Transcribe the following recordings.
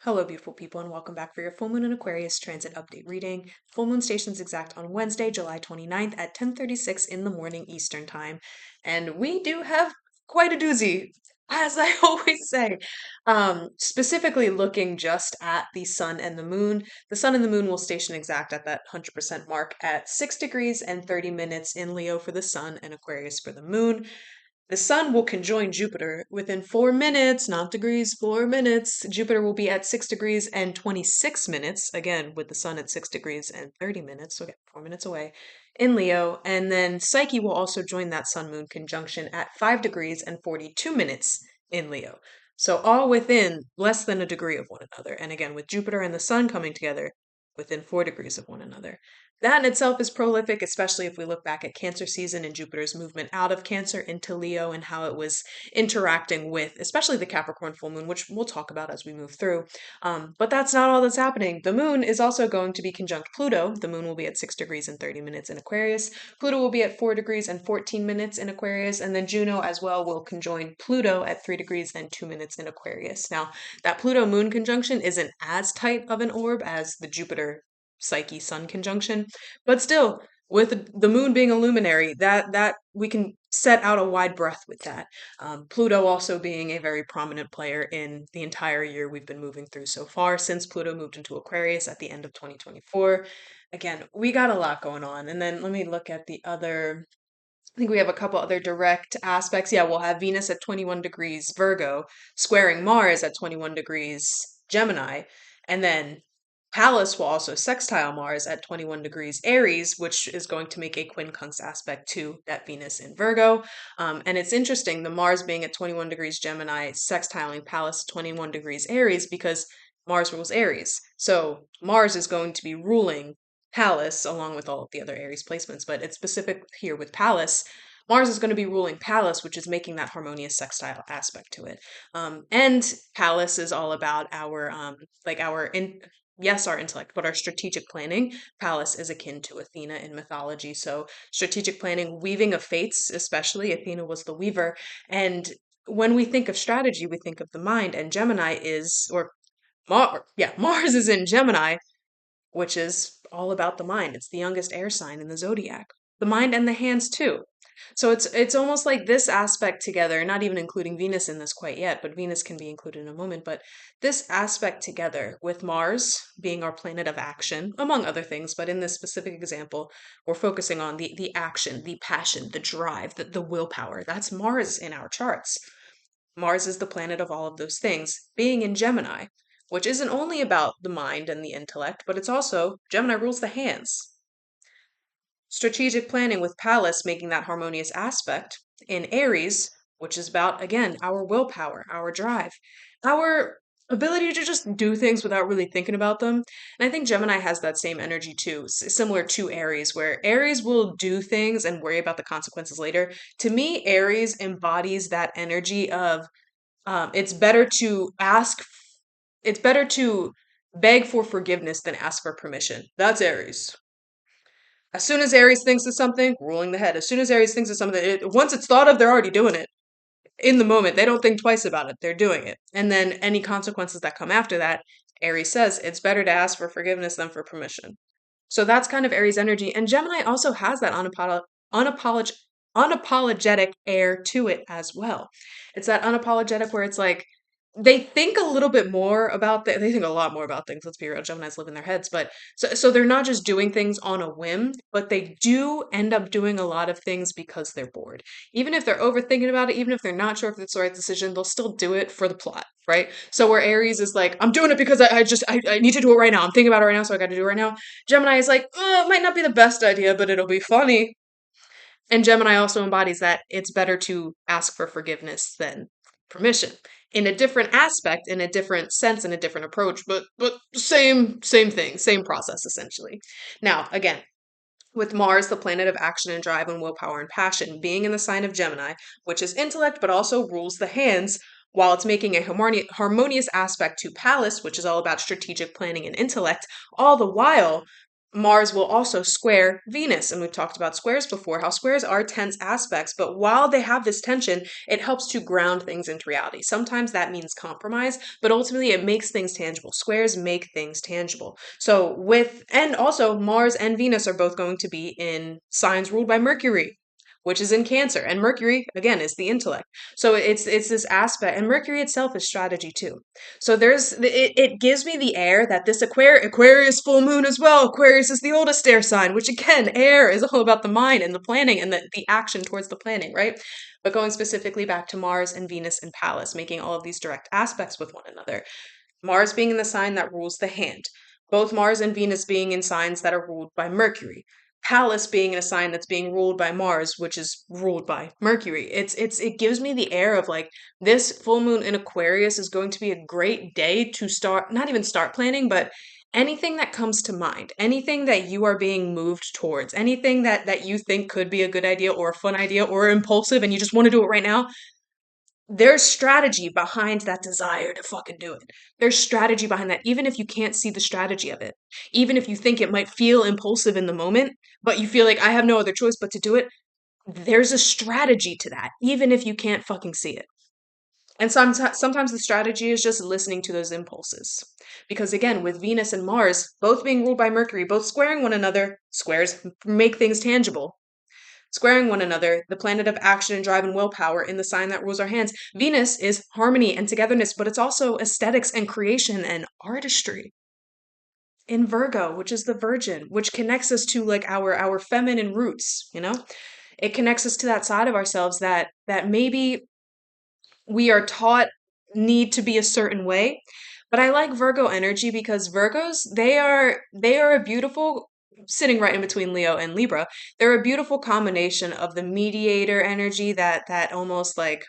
Hello, beautiful people, and welcome back for your full moon in Aquarius transit update reading. Full moon stations exact on Wednesday, July 29th at 10:36 in the morning Eastern Time. And we do have quite a doozy, as I always say. Specifically looking just at the sun and the moon. The sun and the moon will station exact at that 100% mark at 6 degrees and 30 minutes in Leo for the sun and Aquarius for the moon. The sun will conjoin Jupiter within 4 minutes, not degrees, 4 minutes. Jupiter will be at 6 degrees and 26 minutes, again, with the sun at 6 degrees and 30 minutes, so again, 4 minutes away in Leo. And then Psyche will also join that sun moon conjunction at 5 degrees and 42 minutes in Leo. So all within less than a degree of one another. And again, with Jupiter and the sun coming together within 4 degrees of one another. That in itself is prolific, especially if we look back at Cancer season and Jupiter's movement out of Cancer into Leo and how it was interacting with, especially the Capricorn full moon, which we'll talk about as we move through. But that's not all that's happening. The moon is also going to be conjunct Pluto. The moon will be at 6 degrees and 30 minutes in Aquarius. Pluto will be at 4 degrees and 14 minutes in Aquarius. And then Juno as well will conjoin Pluto at 3 degrees and 2 minutes in Aquarius. Now, that Pluto moon conjunction isn't as tight of an orb as the Jupiter Psyche Sun conjunction, but still, with the moon being a luminary, that we can set out a wide breadth with that. Pluto also being a very prominent player in the entire year we've been moving through so far since Pluto moved into Aquarius at the end of 2024. Again, we got a lot going on. And then let me look at the other. I think we have a couple other direct aspects. Yeah, we'll have Venus at 21 degrees Virgo, squaring Mars at 21 degrees Gemini, and then Pallas will also sextile Mars at 21 degrees Aries, which is going to make a quincunx aspect to that Venus in Virgo. And it's interesting, the Mars being at 21 degrees Gemini, sextiling Pallas 21 degrees Aries, because Mars rules Aries. So Mars is going to be ruling Pallas along with all of the other Aries placements, but it's specific here with Pallas. Mars is going to be ruling Pallas, which is making that harmonious sextile aspect to it. And Pallas is all about our yes, our intellect, but our strategic planning. Pallas is akin to Athena in mythology. So strategic planning, weaving of fates, especially Athena was the weaver. And when we think of strategy, we think of the mind, and Gemini is, or Mars is in Gemini, which is all about the mind. It's the youngest air sign in the zodiac. The mind and the hands too. So it's almost like this aspect together, not even including Venus in this quite yet, but Venus can be included in a moment, but this aspect together with Mars being our planet of action, among other things, but in this specific example, we're focusing on the action, the passion, the drive, the willpower. That's Mars in our charts. Mars is the planet of all of those things, being in Gemini, which isn't only about the mind and the intellect, but it's also Gemini rules the hands. Strategic planning with Pallas making that harmonious aspect in Aries, which is about, again, our willpower, our drive, our ability to just do things without really thinking about them. And I think Gemini has that same energy too, similar to Aries, where Aries will do things and worry about the consequences later. To me, Aries embodies that energy of it's better to ask, it's better to beg for forgiveness than ask for permission. That's Aries. As soon as Aries thinks of something, ruling the head. As soon as Aries thinks of something, once it's thought of, they're already doing it. In the moment, they don't think twice about it. They're doing it. And then any consequences that come after that, Aries says it's better to ask for forgiveness than for permission. So that's kind of Aries energy. And Gemini also has that unapologetic air to it as well. It's that unapologetic where it's like, they think a little bit more about they think a lot more about things. Let's be real, Gemini's live in their heads, but so they're not just doing things on a whim, but they do end up doing a lot of things because they're bored. Even if they're overthinking about it, even if they're not sure if it's the right decision, they'll still do it for the plot, right? So where Aries is like, I'm doing it because I need to do it right now. I'm thinking about it right now, so I got to do it right now. Gemini is like, it might not be the best idea, but it'll be funny. And Gemini also embodies that it's better to ask for forgiveness than permission in a different aspect, in a different sense, in a different approach, but same thing, same process essentially. Now, again, with Mars, the planet of action and drive and willpower and passion, being in the sign of Gemini, which is intellect but also rules the hands, while it's making a harmonious aspect to Pallas, which is all about strategic planning and intellect, all the while Mars will also square Venus. And we've talked about squares before, how squares are tense aspects. But while they have this tension, it helps to ground things into reality. Sometimes that means compromise, but ultimately it makes things tangible. Squares make things tangible. And also Mars and Venus are both going to be in signs ruled by Mercury, which is in Cancer. And Mercury, again, is the intellect. So it's this aspect, and Mercury itself is strategy too. So it gives me the air that this Aquarius full moon as well. Aquarius is the oldest air sign, which again, air is all about the mind and the planning and the action towards the planning, right? But going specifically back to Mars and Venus and Pallas, making all of these direct aspects with one another. Mars being in the sign that rules the hand, both Mars and Venus being in signs that are ruled by Mercury. Pallas being in a sign that's being ruled by Mars, which is ruled by Mercury. It gives me the air of like this full moon in Aquarius is going to be a great day to start, not even start planning, but anything that comes to mind, anything that you are being moved towards, anything that you think could be a good idea or a fun idea or impulsive and you just want to do it right now, there's strategy behind that desire to fucking do it. There's strategy behind that, even if you can't see the strategy of it. Even if you think it might feel impulsive in the moment, but you feel like I have no other choice but to do it, there's a strategy to that, even if you can't fucking see it. And sometimes the strategy is just listening to those impulses. Because again, with Venus and Mars both being ruled by Mercury, both squaring one another, squares make things tangible, squaring one another, the planet of action and drive and willpower in the sign that rules our hands. Venus is harmony and togetherness, but it's also aesthetics and creation and artistry. In Virgo, which is the Virgin, which connects us to like our feminine roots, you know? It connects us to that side of ourselves that maybe we are taught need to be a certain way. But I like Virgo energy because Virgos, they are a beautiful, sitting right in between Leo and Libra. They're a beautiful combination of the mediator energy that almost like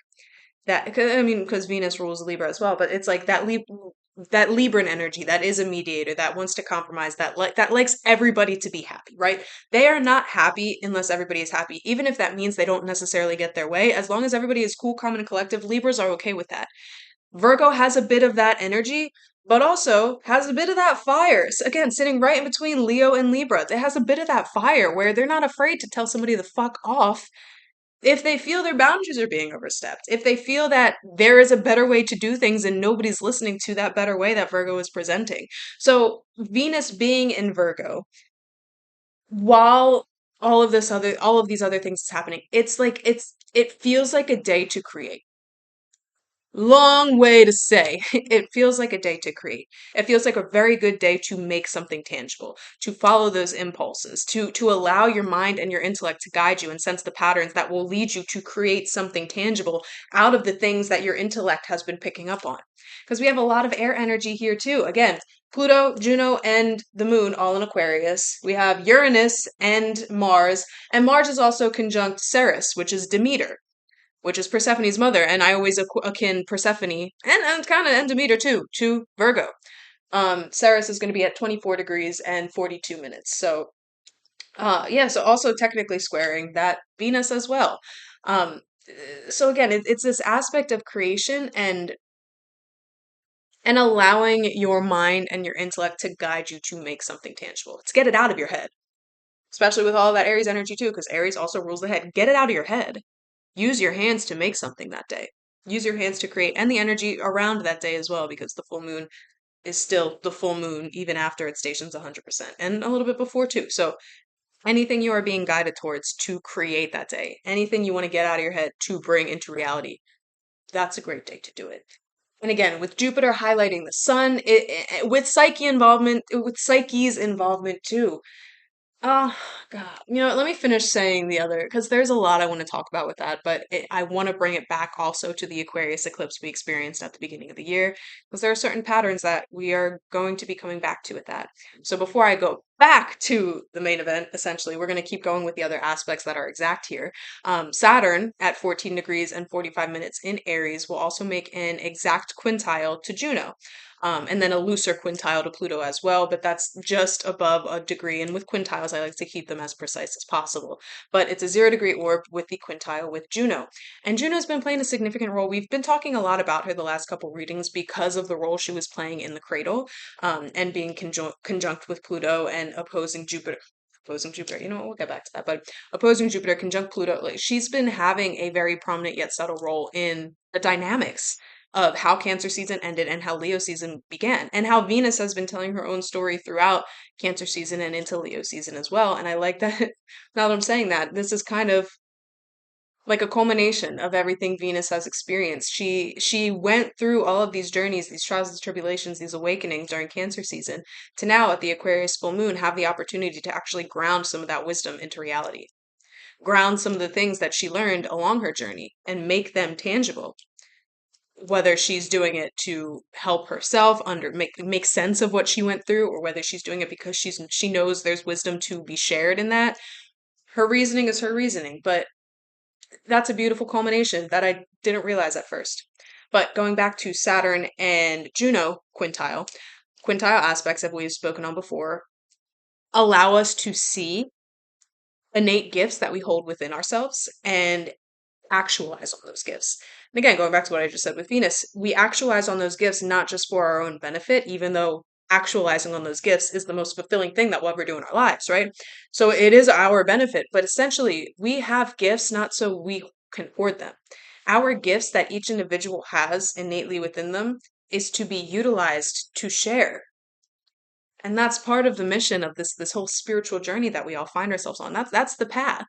that, 'cause, I mean, because Venus rules Libra as well, but it's like that Libran energy that is a mediator, that wants to compromise, that likes everybody to be happy, right? They are not happy unless everybody is happy, even if that means they don't necessarily get their way. As long as everybody is cool, calm, and collective, Libras are okay with that. Virgo has a bit of that energy, but also has a bit of that fire. So again, sitting right in between Leo and Libra, it has a bit of that fire where they're not afraid to tell somebody to fuck off if they feel their boundaries are being overstepped, if they feel that there is a better way to do things and nobody's listening to that better way that Virgo is presenting. So Venus being in Virgo, while all of these other things is happening, it feels like a day to create. Long way to say. It feels like a day to create. It feels like a very good day to make something tangible, to follow those impulses, to allow your mind and your intellect to guide you and sense the patterns that will lead you to create something tangible out of the things that your intellect has been picking up on. Because we have a lot of air energy here too. Again, Pluto, Juno, and the moon all in Aquarius. We have Uranus and Mars is also conjunct Ceres, which is Demeter, which is Persephone's mother, and I always akin Persephone and kind of and Demeter too to Virgo. Ceres is going to be at 24 degrees and 42 minutes. So, yeah, so also technically squaring that Venus as well. So again, it's this aspect of creation and allowing your mind and your intellect to guide you to make something tangible. Let's get it out of your head, especially with all that Aries energy too, because Aries also rules the head. Get it out of your head. Use your hands to make something that day. Use your hands to create and the energy around that day as well, because the full moon is still the full moon even after it stations 100% and a little bit before too. So anything you are being guided towards to create that day, anything you want to get out of your head to bring into reality, that's a great day to do it. And again, with Jupiter highlighting the sun, with Psyche's involvement too. Oh, God. You know, let me finish saying the other, because there's a lot I want to talk about with that, but I want to bring it back also to the Aquarius eclipse we experienced at the beginning of the year, because there are certain patterns that we are going to be coming back to with that. So before I go back to the main event, essentially, we're going to keep going with the other aspects that are exact here. Saturn at 14 degrees and 45 minutes in Aries will also make an exact quintile to Juno. And then a looser quintile to Pluto as well, but that's just above a degree. And with quintiles, I like to keep them as precise as possible. But it's a 0 degree orb with the quintile with Juno. And Juno's been playing a significant role. We've been talking a lot about her the last couple readings because of the role she was playing in the cradle, and being conjunct with Pluto then opposing Jupiter, you know what, we'll get back to that, but opposing Jupiter conjunct Pluto, like she's been having a very prominent yet subtle role in the dynamics of how Cancer season ended and how Leo season began, and how Venus has been telling her own story throughout Cancer season and into Leo season as well. And I like that now that I'm saying that, this is kind of like a culmination of everything Venus has experienced. She went through all of these journeys, these trials and tribulations, these awakenings during Cancer season, to now at the Aquarius full moon have the opportunity to actually ground some of that wisdom into reality. Ground some of the things that she learned along her journey and make them tangible. Whether she's doing it to help herself make sense of what she went through, or whether she's doing it because she knows there's wisdom to be shared in that. Her reasoning is her reasoning, but that's a beautiful culmination that I didn't realize at first. But going back to Saturn and Juno quintile aspects that we've spoken on before allow us to see innate gifts that we hold within ourselves and actualize on those gifts. And again, going back to what I just said with Venus, we actualize on those gifts not just for our own benefit, even though actualizing on those gifts is the most fulfilling thing that we'll ever do in our lives, right? So it is our benefit, but essentially we have gifts not so we can hoard them. Our gifts that each individual has innately within them is to be utilized to share. And that's part of the mission of this whole spiritual journey that we all find ourselves on. That's the path.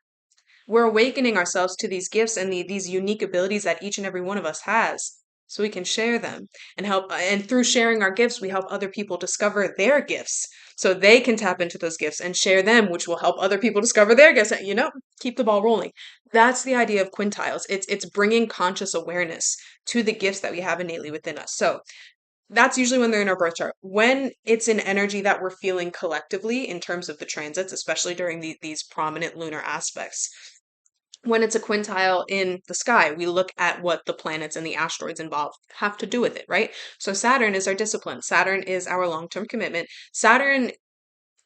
We're awakening ourselves to these gifts and these unique abilities that each and every one of us has, so we can share them and help. And through sharing our gifts, we help other people discover their gifts so they can tap into those gifts and share them, which will help other people discover their gifts. And, keep the ball rolling. That's the idea of quintiles. It's bringing conscious awareness to the gifts that we have innately within us. So that's usually when they're in our birth chart. When it's an energy that we're feeling collectively in terms of the transits, especially during these prominent lunar aspects. When it's a quintile in the sky, we look at what the planets and the asteroids involved have to do with it, right? So Saturn is our discipline. Saturn is our long-term commitment.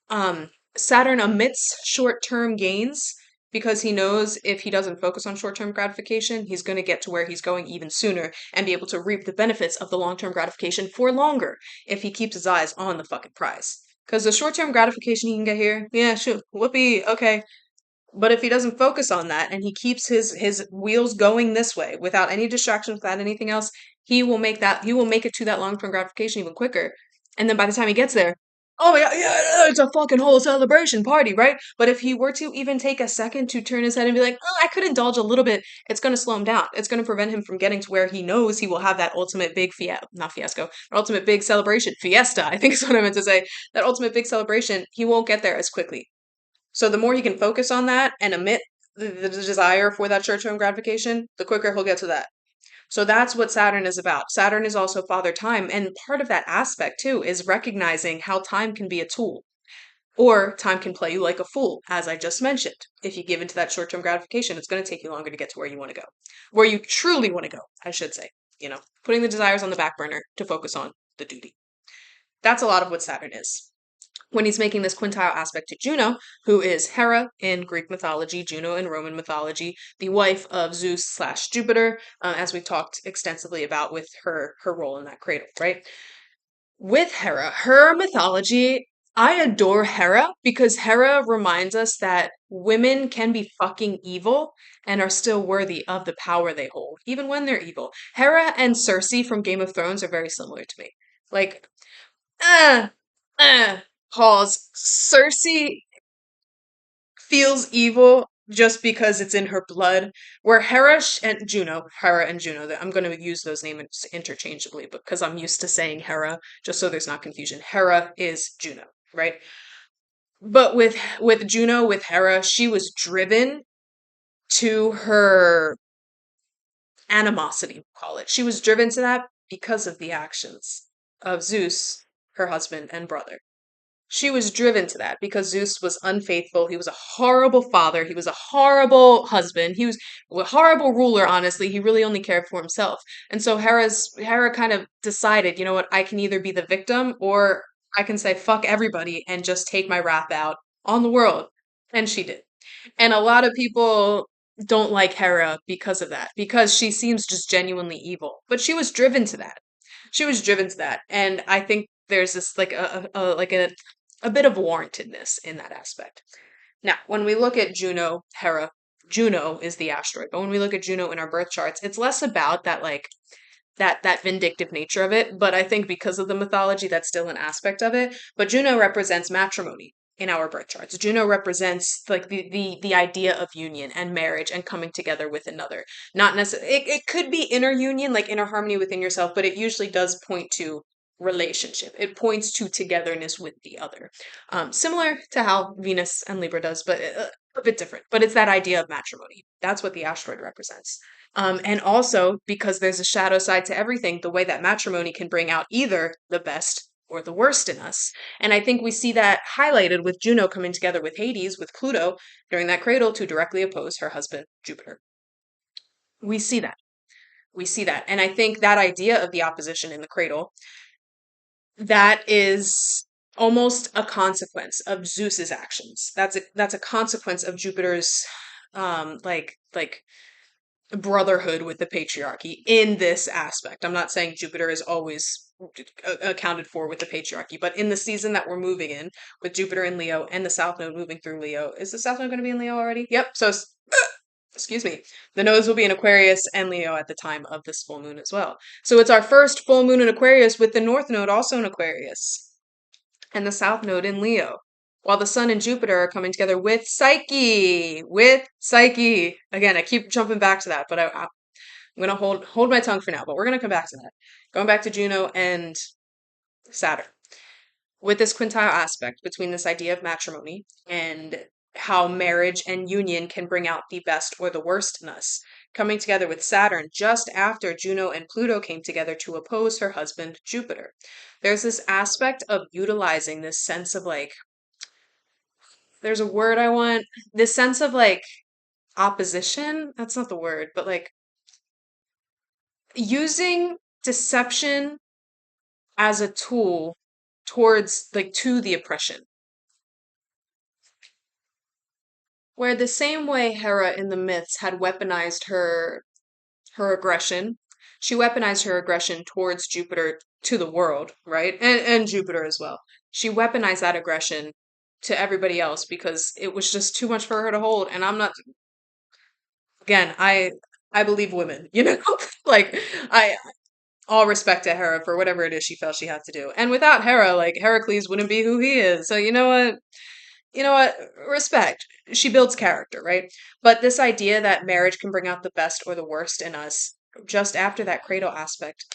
Um, Saturn omits short-term gains because he knows if he doesn't focus on short-term gratification, he's going to get to where he's going even sooner and be able to reap the benefits of the long-term gratification for longer if he keeps his eyes on the fucking prize. Because the short-term gratification he can get here, yeah, sure, whoopee, okay. But if he doesn't focus on that and he keeps his wheels going this way without any distractions, without anything else, he will make it to that long-term gratification even quicker. And then by the time he gets there, oh my god, yeah, it's a fucking whole celebration party, right? But if he were to even take a second to turn his head and be like, oh, I could indulge a little bit, it's going to slow him down. It's going to prevent him from getting to where he knows he will have that ultimate big not fiasco, ultimate big celebration, fiesta, I think is what I meant to say. That ultimate big celebration, he won't get there as quickly. So the more he can focus on that and omit the desire for that short-term gratification, the quicker he'll get to that. So that's what Saturn is about. Saturn is also Father Time, and part of that aspect too is recognizing how time can be a tool. Or time can play you like a fool, as I just mentioned. If you give into that short-term gratification, it's going to take you longer to get to where you want to go. Where you truly want to go, I should say. Putting the desires on the back burner to focus on the duty. That's a lot of what Saturn is. When he's making this quintile aspect to Juno, who is Hera in Greek mythology, Juno in Roman mythology, the wife of Zeus slash Jupiter, as we've talked extensively about with her role in that cradle, right? With Hera, her mythology, I adore Hera because Hera reminds us that women can be fucking evil and are still worthy of the power they hold, even when they're evil. Hera and Cersei from Game of Thrones are very similar to me. Like, uh, pause. Cersei feels evil just because it's in her blood. Where Hera and Juno, I'm going to use those names interchangeably because I'm used to saying Hera, just so there's not confusion. Hera is Juno, right? But with Juno, with Hera, she was driven to her animosity, we'll call it. She was driven to that because of the actions of Zeus, her husband and brother. She was driven to that because Zeus was unfaithful. He was a horrible father. He was a horrible husband. He was a horrible ruler, honestly. He really only cared for himself. And so Hera kind of decided, you know what, I can either be the victim or I can say fuck everybody and just take my wrath out on the world. And she did. And a lot of people don't like Hera because of that, because she seems just genuinely evil. But she was driven to that. She was driven to that. And I think there's this like a a bit of warrantedness in that aspect. Now, when we look at Juno, Hera, Juno is the asteroid, but when we look at Juno in our birth charts, it's less about that that vindictive nature of it, but I think because of the mythology, that's still an aspect of it. But Juno represents matrimony in our birth charts. Juno represents like the idea of union and marriage and coming together with another. Not necessarily it could be inner union, like inner harmony within yourself, but it usually does point to relationship. It points to togetherness with the other. Similar to how Venus and Libra does, but a bit different. But it's that idea of matrimony. That's what the asteroid represents. And also, because there's a shadow side to everything, the way that matrimony can bring out either the best or the worst in us. And I think we see that highlighted with Juno coming together with Hades, with Pluto, during that cradle to directly oppose her husband, Jupiter. We see that. We see that. And I think that idea of the opposition in the cradle, that is almost a consequence of Zeus's actions. That's a consequence of Jupiter's like brotherhood with the patriarchy in this aspect. I'm not saying Jupiter is always accounted for with the patriarchy, but in the season that we're moving in with Jupiter in Leo and the South Node moving through Leo, is the South Node going to be in Leo already? Yep. So, excuse me, the nodes will be in Aquarius and Leo at the time of this full moon as well. So it's our first full moon in Aquarius with the North Node also in Aquarius and the South Node in Leo. While the Sun and Jupiter are coming together with Psyche, Again, I keep jumping back to that, but I'm gonna hold my tongue for now. But we're gonna come back to that. Going back to Juno and Saturn, with this quintile aspect between this idea of matrimony and how marriage and union can bring out the best or the worst in us, coming together with Saturn just after Juno and Pluto came together to oppose her husband Jupiter. There's this aspect of utilizing this sense of like, there's a word I want, this sense of like opposition. That's not the word, but like using deception as a tool towards like to the oppression. Where the same way Hera in the myths had weaponized her aggression, she weaponized her aggression towards Jupiter to the world, right? And Jupiter as well. She weaponized that aggression to everybody else because it was just too much for her to hold. And I'm not, again, I believe women, like I all respect to Hera for whatever it is she felt she had to do. And without Hera, like Heracles wouldn't be who he is. So you know what? You know what? Respect. She builds character, right? But this idea that marriage can bring out the best or the worst in us just after that cradle aspect.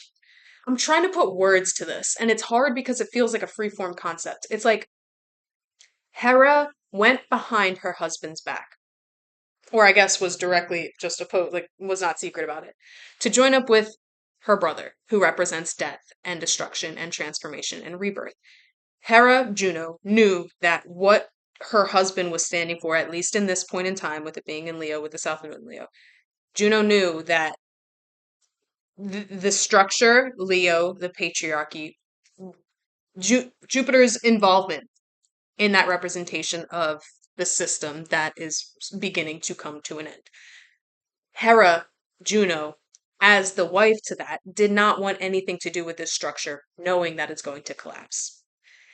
I'm trying to put words to this, and it's hard because it feels like a free-form concept. It's like Hera went behind her husband's back, or I guess was directly just opposed, like was not secret about it, to join up with her brother, who represents death and destruction and transformation and rebirth. Hera, Juno, knew that what her husband was standing for, at least in this point in time, with it being in Leo, with the South Node in Leo, Juno knew that the structure, Leo, the patriarchy, Jupiter's involvement in that representation of the system that is beginning to come to an end. Hera, Juno, as the wife to that, did not want anything to do with this structure, knowing that it's going to collapse.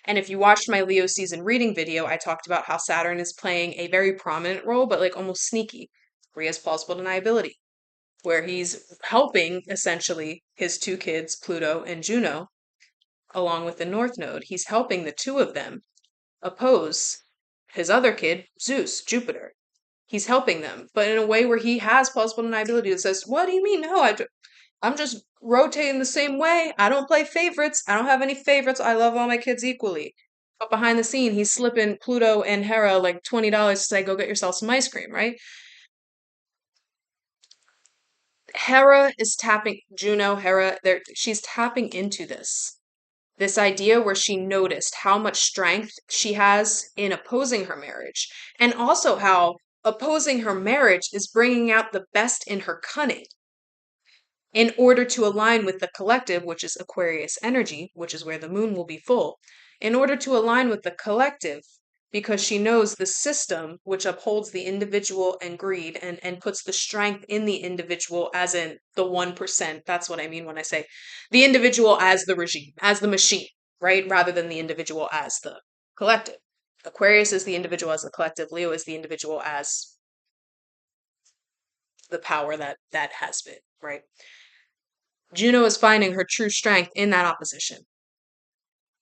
And if you watched my Leo season reading video, I talked about how Saturn is playing a very prominent role, but like almost sneaky, where he has plausible deniability, where he's helping essentially his two kids, Pluto and Juno, along with the North Node. He's helping the two of them oppose his other kid, Zeus, Jupiter. He's helping them, but in a way where he has plausible deniability that says, "What do you mean? No, I'm just rotating the same way. I don't play favorites. I don't have any favorites. I love all my kids equally." But behind the scene, he's slipping Pluto and Hera like $20 to say, "Go get yourself some ice cream," right? Hera is tapping Juno, Hera, she's tapping into this idea where she noticed how much strength she has in opposing her marriage, and also how opposing her marriage is bringing out the best in her cunning in order to align with the collective, which is Aquarius energy, which is where the moon will be full, in order to align with the collective, because she knows the system which upholds the individual and greed and puts the strength in the individual, as in the 1%. That's what I mean when I say the individual as the regime, as the machine, right? Rather than the individual as the collective. Aquarius is the individual as the collective. Leo is the individual as the power that has been, right? Juno is finding her true strength in that opposition.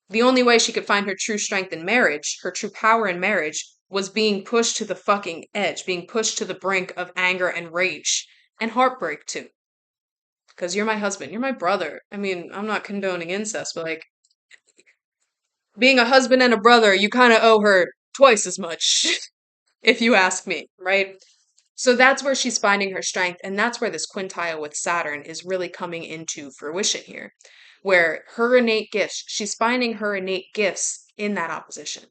The only way she could find her true strength in marriage, her true power in marriage, was being pushed to the fucking edge, being pushed to the brink of anger and rage and heartbreak too. Because you're my husband, you're my brother. I mean, I'm not condoning incest, but like being a husband and a brother, you kind of owe her twice as much, if you ask me, right? So that's where she's finding her strength, and that's where this quintile with Saturn is really coming into fruition here, where her innate gifts, she's finding her innate gifts in that opposition.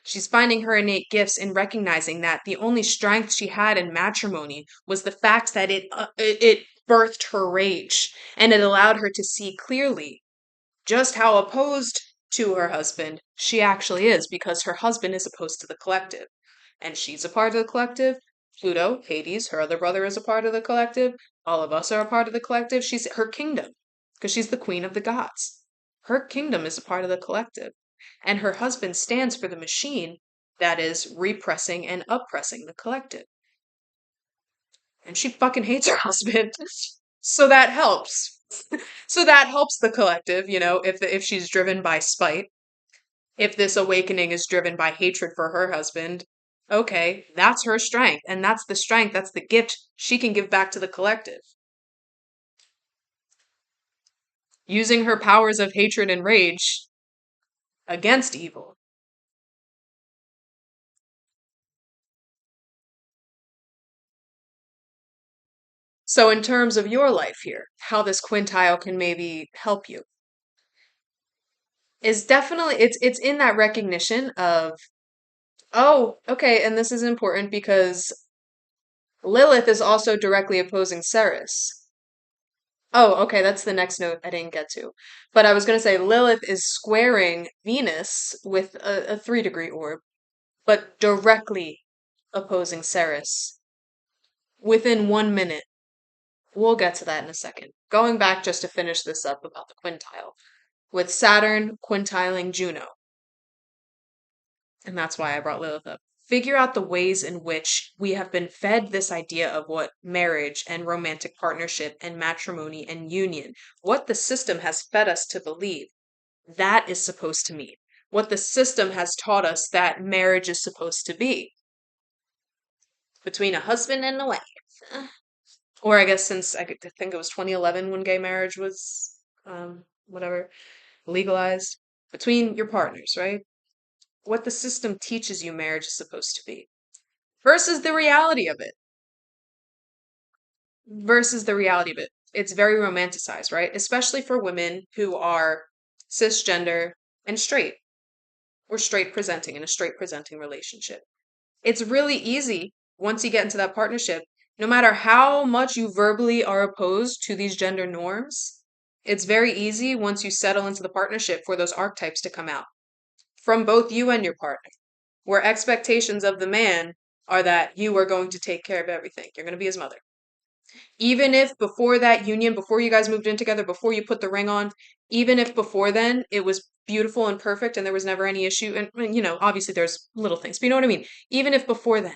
She's finding her innate gifts in recognizing that the only strength she had in matrimony was the fact that it birthed her rage, and it allowed her to see clearly just how opposed to her husband she actually is, because her husband is opposed to the collective. And she's a part of the collective. Pluto, Hades, her other brother, is a part of the collective. All of us are a part of the collective. She's her kingdom, because she's the queen of the gods. Her kingdom is a part of the collective. And her husband stands for the machine that is repressing and oppressing the collective. And she fucking hates her husband. So that helps. So that helps the collective, if she's driven by spite, if this awakening is driven by hatred for her husband, okay, that's her strength. And that's the strength, that's the gift she can give back to the collective. Using her powers of hatred and rage against evil. So, in terms of your life here, how this quintile can maybe help you is definitely it's in that recognition of, oh, okay, and this is important because Lilith is also directly opposing Ceres. Oh, okay, that's the next note I didn't get to. But I was going to say Lilith is squaring Venus with a 3-degree orb, but directly opposing Ceres within 1 minute. We'll get to that in a second. Going back just to finish this up about the quintile, with Saturn quintiling Juno. And that's why I brought Lilith up. Figure out the ways in which we have been fed this idea of what marriage and romantic partnership and matrimony and union, what the system has fed us to believe that is supposed to mean, what the system has taught us that marriage is supposed to be between a husband and a wife. Or I guess since I think it was 2011 when gay marriage was, whatever, legalized, between your partners, right? What the system teaches you marriage is supposed to be versus the reality of it. Versus the reality of it. It's very romanticized, right? Especially for women who are cisgender and straight, or straight presenting in a straight presenting relationship. It's really easy once you get into that partnership, no matter how much you verbally are opposed to these gender norms, it's very easy once you settle into the partnership for those archetypes to come out from both you and your partner, where expectations of the man are that you are going to take care of everything. You're going to be his mother. Even if before that union, before you guys moved in together, before you put the ring on, even if before then it was beautiful and perfect and there was never any issue, and obviously there's little things, but you know what I mean? Even if before then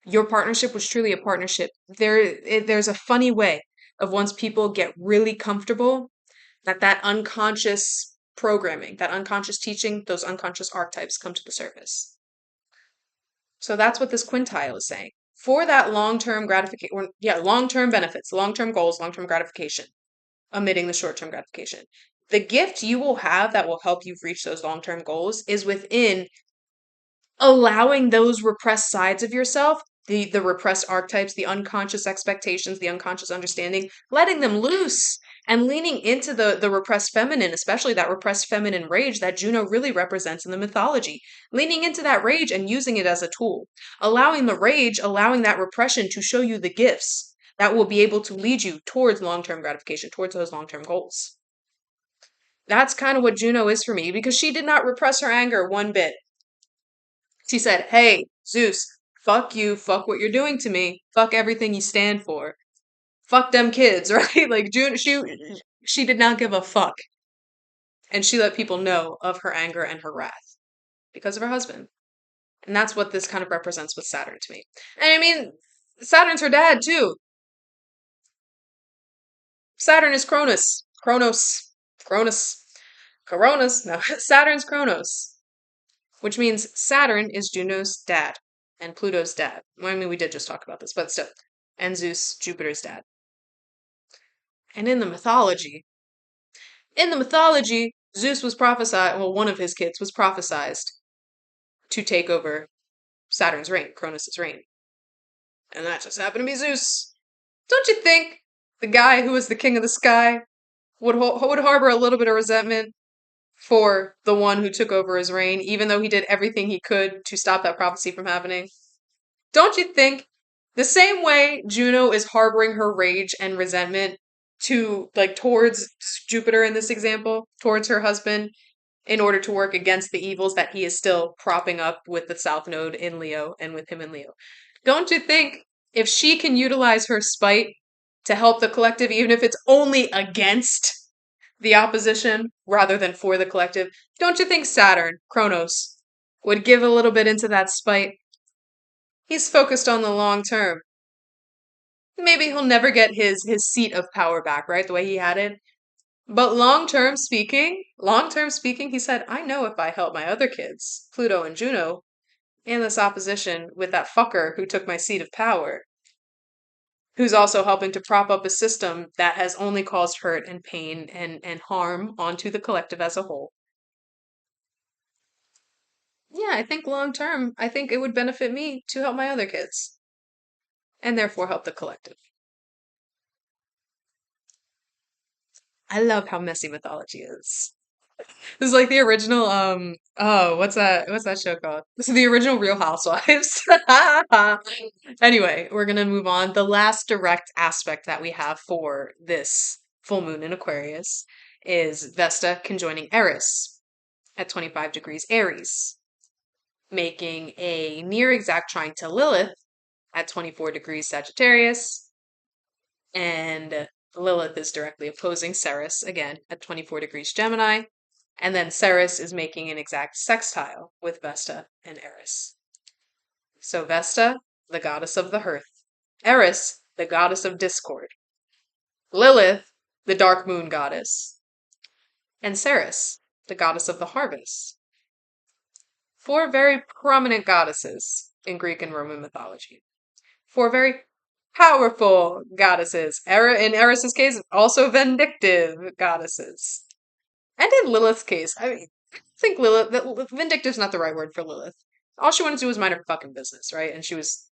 your partnership was truly a partnership, there's a funny way of once people get really comfortable that unconscious programming, that unconscious teaching, those unconscious archetypes come to the surface. So that's what this quintile is saying. For that long-term gratification, or yeah, long-term benefits, long-term goals, long-term gratification, omitting the short-term gratification. The gift you will have that will help you reach those long-term goals is within allowing those repressed sides of yourself, the repressed archetypes, the unconscious expectations, the unconscious understanding, letting them loose and leaning into the repressed feminine, especially that repressed feminine rage that Juno really represents in the mythology. Leaning into that rage and using it as a tool. Allowing the rage, allowing that repression to show you the gifts that will be able to lead you towards long-term gratification, towards those long-term goals. That's kind of what Juno is for me, because she did not repress her anger one bit. She said, "Hey, Zeus, fuck you, fuck what you're doing to me, fuck everything you stand for. Fuck them kids," right? Like June, she did not give a fuck. And she let people know of her anger and her wrath. because of her husband. And that's what this kind of represents with Saturn to me. And I mean, Saturn's her dad too. Saturn is Cronus. Kronos. Cronus. Coronas. No, Saturn's Kronos. Which means Saturn is Juno's dad and Pluto's dad. Well, I mean, we did just talk about this, but still. And Zeus, Jupiter's dad. And in the mythology, Zeus was prophesied, well, one of his kids was prophesized to take over Saturn's reign, Cronus' reign. And that just happened to be Zeus. Don't you think the guy who was the king of the sky would harbor a little bit of resentment for the one who took over his reign, even though he did everything he could to stop that prophecy from happening? Don't you think the same way Juno is harboring her rage and resentment to like towards Jupiter in this example, towards her husband, in order to work against the evils that he is still propping up with the South Node in Leo and with him in Leo? Don't you think if she can utilize her spite to help the collective, even if it's only against the opposition rather than for the collective, don't you think Saturn, Kronos, would give a little bit into that spite? He's focused on the long term. Maybe he'll never get his seat of power back, right? The way he had it. But long term speaking, he said, I know if I help my other kids, Pluto and Juno, in this opposition with that fucker who took my seat of power, who's also helping to prop up a system that has only caused hurt and pain and harm onto the collective as a whole. Yeah, I think long term, I think it would benefit me to help my other kids and therefore help the collective. I love how messy mythology is. This is like the original oh, what's that show called? This is the original Real Housewives. Anyway, we're gonna move on. The last direct aspect that we have for this full moon in Aquarius is Vesta conjoining Eris at 25 degrees Aries, making a near exact trine to Lilith at 24 degrees Sagittarius, and Lilith is directly opposing Ceres again at 24 degrees Gemini, and then Ceres is making an exact sextile with Vesta and Eris. So Vesta, the goddess of the hearth, Eris, the goddess of discord, Lilith, the dark moon goddess, and Ceres, the goddess of the harvest. Four very prominent goddesses in Greek and Roman mythology. Four very powerful goddesses. In Eris's case, also vindictive goddesses. And in Lilith's case, I mean, I think vindictive's not the right word for Lilith. All she wanted to do was mind her fucking business, right? And she was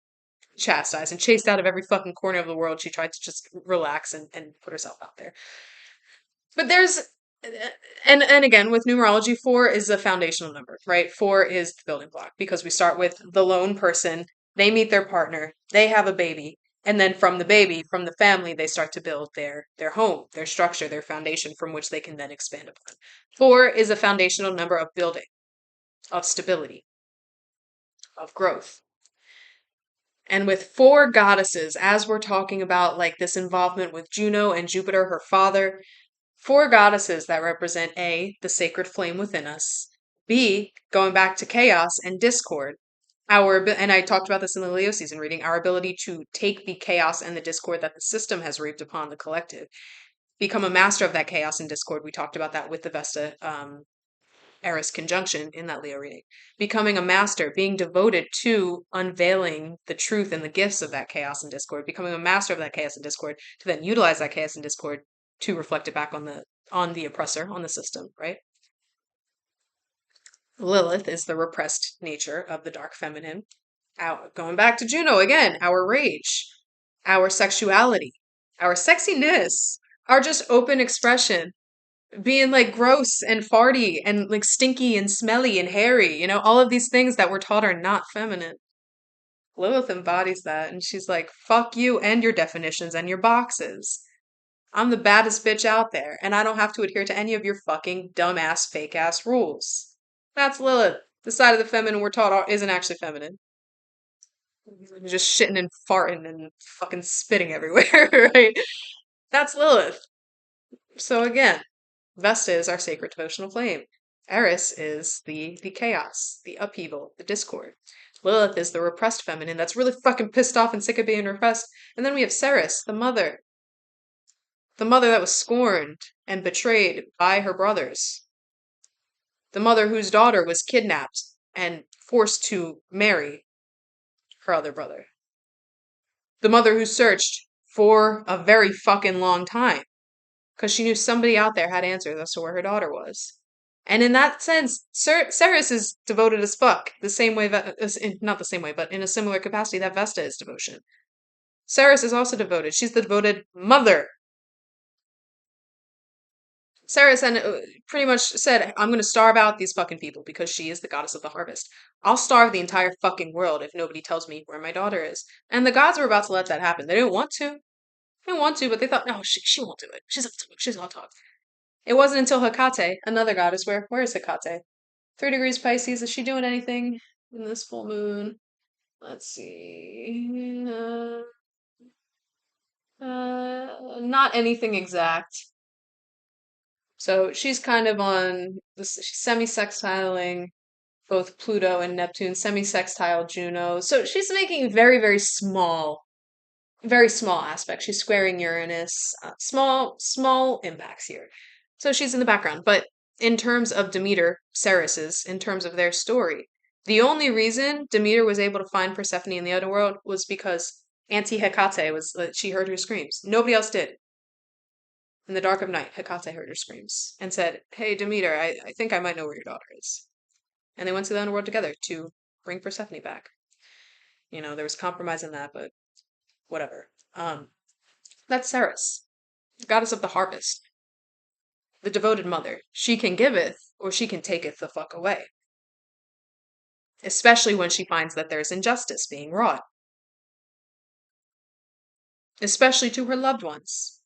chastised and chased out of every fucking corner of the world. She tried to just relax and put herself out there. But there's, and again, with numerology, four is a foundational number, right? Four is the building block because we start with the lone person, they meet their partner, they have a baby, and then from the baby, from the family, they start to build their home, their structure, their foundation from which they can then expand upon. Four is a foundational number of building, of stability, of growth. And with four goddesses, as we're talking about like this involvement with Juno and Jupiter, her father, four goddesses that represent A, the sacred flame within us, B, going back to chaos and discord. And I talked about this in the Leo season reading, our ability to take the chaos and the discord that the system has reaped upon the collective, become a master of that chaos and discord. We talked about that with the Vesta Eris conjunction in that Leo reading. Becoming a master, being devoted to unveiling the truth and the gifts of that chaos and discord, becoming a master of that chaos and discord to then utilize that chaos and discord to reflect it back on the oppressor, on the system, right? Lilith is the repressed nature of the dark feminine. Going back to Juno again, our rage, our sexuality, our sexiness, our just open expression, being like gross and farty and like stinky and smelly and hairy, all of these things that we're taught are not feminine. Lilith embodies that, and she's like, fuck you and your definitions and your boxes. I'm the baddest bitch out there, and I don't have to adhere to any of your fucking dumbass, fake ass rules. That's Lilith. The side of the feminine we're taught isn't actually feminine. Just shitting and farting and fucking spitting everywhere, right? That's Lilith. So again, Vesta is our sacred devotional flame. Eris is the chaos, the upheaval, the discord. Lilith is the repressed feminine that's really fucking pissed off and sick of being repressed. And then we have Ceres, the mother that was scorned and betrayed by her brothers, the mother whose daughter was kidnapped and forced to marry her other brother, the mother who searched for a very fucking long time because she knew somebody out there had answers as to where her daughter was. And in that sense, Ceres is devoted as fuck, the same way that, not the same way, but in a similar capacity that Vesta is devotion. Ceres is also devoted. She's the devoted mother. Ceres then pretty much said, I'm going to starve out these fucking people because she is the goddess of the harvest. I'll starve the entire fucking world if nobody tells me where my daughter is. And the gods were about to let that happen. They didn't want to. They didn't want to, but they thought, no, she won't do it. She's all talk. It wasn't until Hecate, another goddess, where is Hecate? 3 degrees Pisces. Is she doing anything in this full moon? Let's see. Not anything exact. So she's kind of on this. She's semi-sextiling both Pluto and Neptune, semi-sextile Juno. So she's making very small aspects. She's squaring Uranus. Small impacts here. So she's in the background. But in terms of Demeter, Ceres's, in terms of their story, the only reason Demeter was able to find Persephone in the underworld was because Auntie Hecate was, she heard her screams. Nobody else did. In the dark of night, Hecate heard her screams and said, Hey, Demeter, I think I might know where your daughter is. And they went to the underworld together to bring Persephone back. There was compromise in that, but whatever. That's Ceres, goddess of the harvest, the devoted mother. She can giveth, or she can taketh the fuck away. Especially when she finds that there's injustice being wrought. Especially to her loved ones.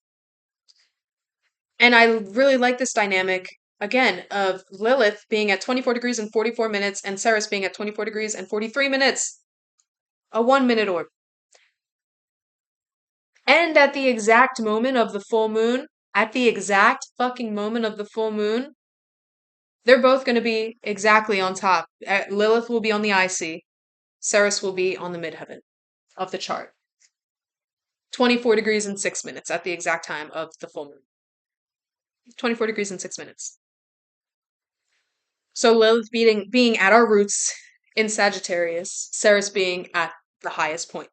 And I really like this dynamic, again, of Lilith being at 24 degrees and 44 minutes and Ceres being at 24 degrees and 43 minutes. A 1 minute orb. And at the exact moment of the full moon, at the exact fucking moment of the full moon, they're both going to be exactly on top. Lilith will be on the IC. Ceres will be on the midheaven of the chart. 24 degrees and 6 minutes at the exact time of the full moon. 24 degrees and 6 minutes. So Lilith being at our roots in Sagittarius, Ceres being at the highest point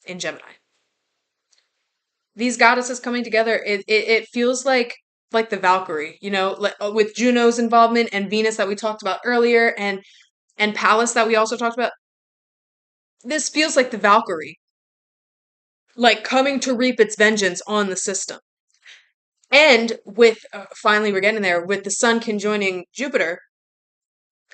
in Gemini. These goddesses coming together, it feels like the Valkyrie, with Juno's involvement and Venus that we talked about earlier and Pallas that we also talked about. This feels like the Valkyrie, like coming to reap its vengeance on the system. And with, finally we're getting there, with the sun conjoining Jupiter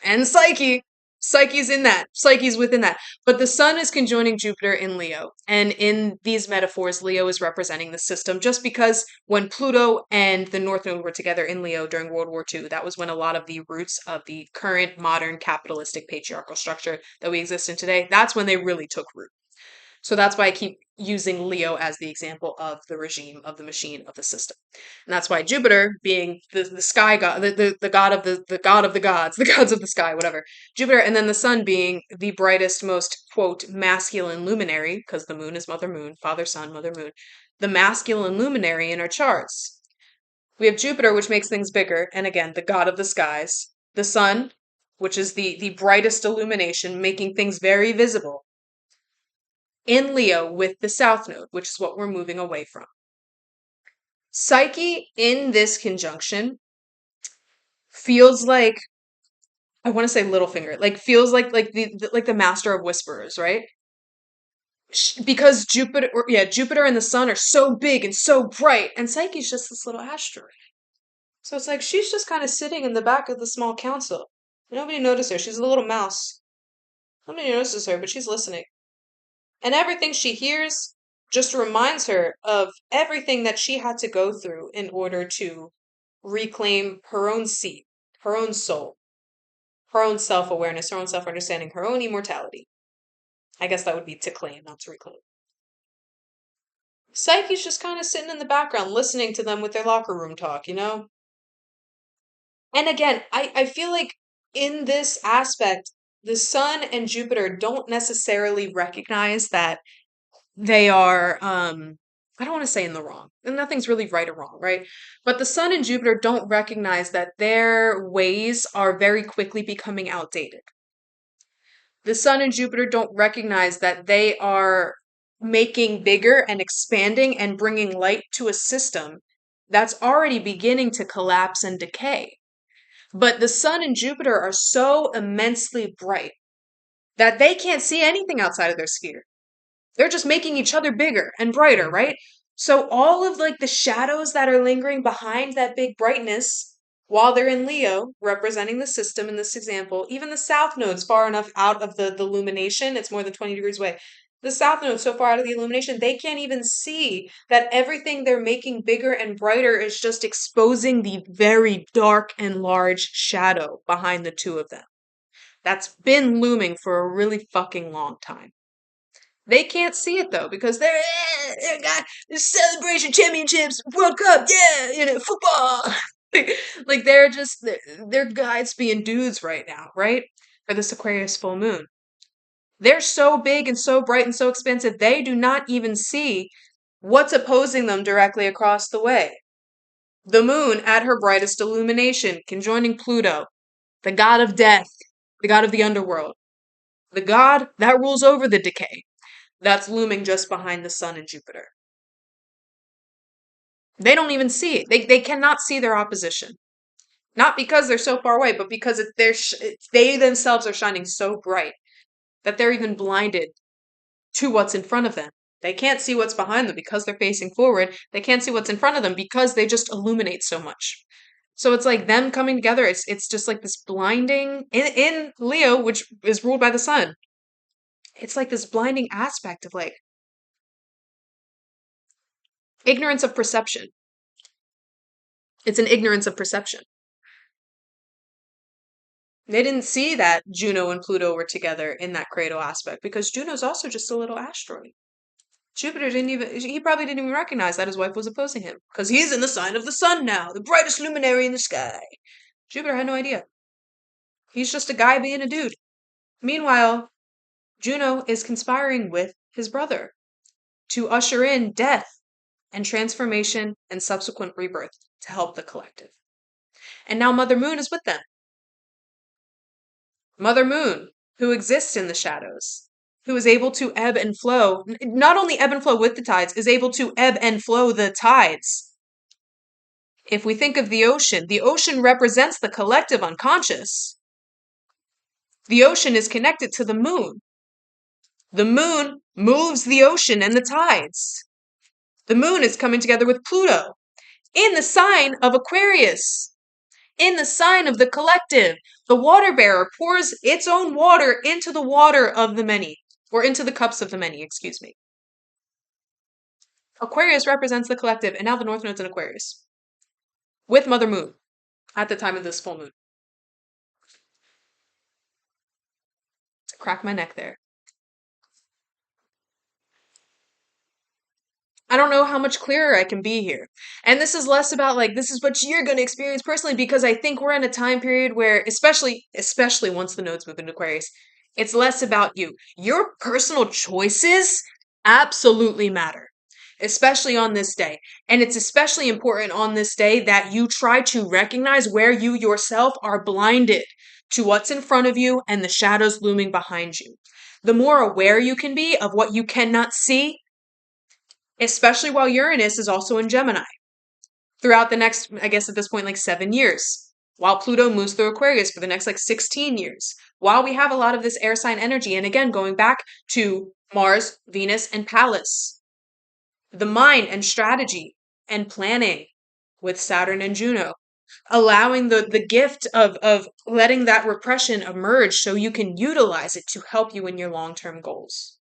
and Psyche. Psyche's in that. Psyche's within that. But the sun is conjoining Jupiter in Leo. And in these metaphors, Leo is representing the system just because when Pluto and the North Node were together in Leo during World War II, that was when a lot of the roots of the current modern capitalistic patriarchal structure that we exist in today, that's when they really took root. So that's why I keep using Leo as the example of the regime, of the machine, of the system. And that's why Jupiter, being the sky god, the god of the god of the gods, the gods of the sky, whatever. Jupiter, and then the sun being the brightest, most, quote, masculine luminary, because the moon is mother moon, father sun, mother moon, the masculine luminary in our charts. We have Jupiter, which makes things bigger, and again, the god of the skies. The sun, which is the brightest illumination, making things very visible. In Leo with the South Node, which is what we're moving away from. Psyche in this conjunction feels like, I want to say Littlefinger, like feels like the master of whisperers, right? Because Jupiter and the sun are so big and so bright, and Psyche's just this little asteroid. So it's like she's just kind of sitting in the back of the small council. Nobody noticed her. She's a little mouse. Nobody notices her, but she's listening. And everything she hears just reminds her of everything that she had to go through in order to reclaim her own seat, her own soul, her own self-awareness, her own self-understanding, her own immortality. I guess that would be to claim, not to reclaim. Psyche's just kind of sitting in the background listening to them with their locker room talk, And again, I feel like in this aspect, the Sun and Jupiter don't necessarily recognize that they are, I don't want to say in the wrong. And nothing's really right or wrong, right? But the Sun and Jupiter don't recognize that their ways are very quickly becoming outdated. The Sun and Jupiter don't recognize that they are making bigger and expanding and bringing light to a system that's already beginning to collapse and decay. But the Sun and Jupiter are so immensely bright that they can't see anything outside of their sphere. They're just making each other bigger and brighter, right? So all of like the shadows that are lingering behind that big brightness while they're in Leo, representing the system in this example, even the south node's far enough out of the illumination, it's more than 20 degrees away. The south node so far out of the illumination, they can't even see that everything they're making bigger and brighter is just exposing the very dark and large shadow behind the two of them. That's been looming for a really fucking long time. They can't see it though because they're got the celebration championships, World Cup, yeah, football. Like they're guys being dudes right now, right? For this Aquarius full moon. They're so big and so bright and so expansive, they do not even see what's opposing them directly across the way. The moon at her brightest illumination, conjoining Pluto, the god of death, the god of the underworld, the god that rules over the decay. That's looming just behind the Sun and Jupiter. They don't even see it. They cannot see their opposition. Not because they're so far away, but because they themselves are shining so bright that they're even blinded to what's in front of them. They can't see what's behind them because they're facing forward. They can't see what's in front of them because they just illuminate so much. So it's like them coming together. It's just like this blinding in Leo, which is ruled by the sun. It's like this blinding aspect of like ignorance of perception. It's an ignorance of perception. They didn't see that Juno and Pluto were together in that cradle aspect because Juno's also just a little asteroid. Jupiter he probably didn't even recognize that his wife was opposing him because he's in the sign of the sun now, the brightest luminary in the sky. Jupiter had no idea. He's just a guy being a dude. Meanwhile, Juno is conspiring with his brother to usher in death and transformation and subsequent rebirth to help the collective. And now Mother Moon is with them. Mother Moon, who exists in the shadows, who is able to ebb and flow, not only ebb and flow with the tides, is able to ebb and flow the tides. If we think of the ocean represents the collective unconscious. The ocean is connected to the moon. The moon moves the ocean and the tides. The moon is coming together with Pluto in the sign of Aquarius. In the sign of the collective, the water bearer pours its own water into the water of the many, or into the cups of the many, excuse me. Aquarius represents the collective, and now the North Node's in Aquarius. With Mother Moon at the time of this full moon. Crack my neck there. I don't know how much clearer I can be here. And this is less about like this is what you're going to experience personally because I think we're in a time period where especially once the nodes move into Aquarius, it's less about you. Your personal choices absolutely matter, especially on this day. And it's especially important on this day that you try to recognize where you yourself are blinded to what's in front of you and the shadows looming behind you. The more aware you can be of what you cannot see, especially while Uranus is also in Gemini throughout the next, I guess at this point, like 7 years, while Pluto moves through Aquarius for the next like 16 years, while we have a lot of this air sign energy. And again, going back to Mars, Venus, and Pallas, the mind and strategy and planning with Saturn and Juno, allowing the gift of letting that repression emerge so you can utilize it to help you in your long-term goals.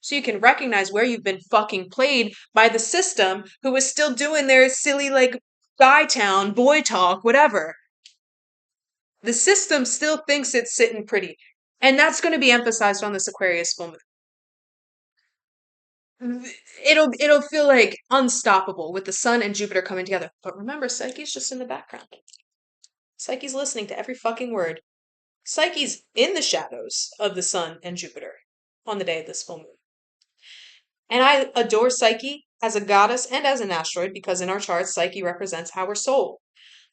So you can recognize where you've been fucking played by the system who is still doing their silly, like, guy town, boy talk, whatever. The system still thinks it's sitting pretty. And that's going to be emphasized on this Aquarius full moon. It'll feel like unstoppable with the sun and Jupiter coming together. But remember, Psyche's just in the background. Psyche's listening to every fucking word. Psyche's in the shadows of the sun and Jupiter on the day of this full moon. And I adore Psyche as a goddess and as an asteroid because in our charts, Psyche represents our soul.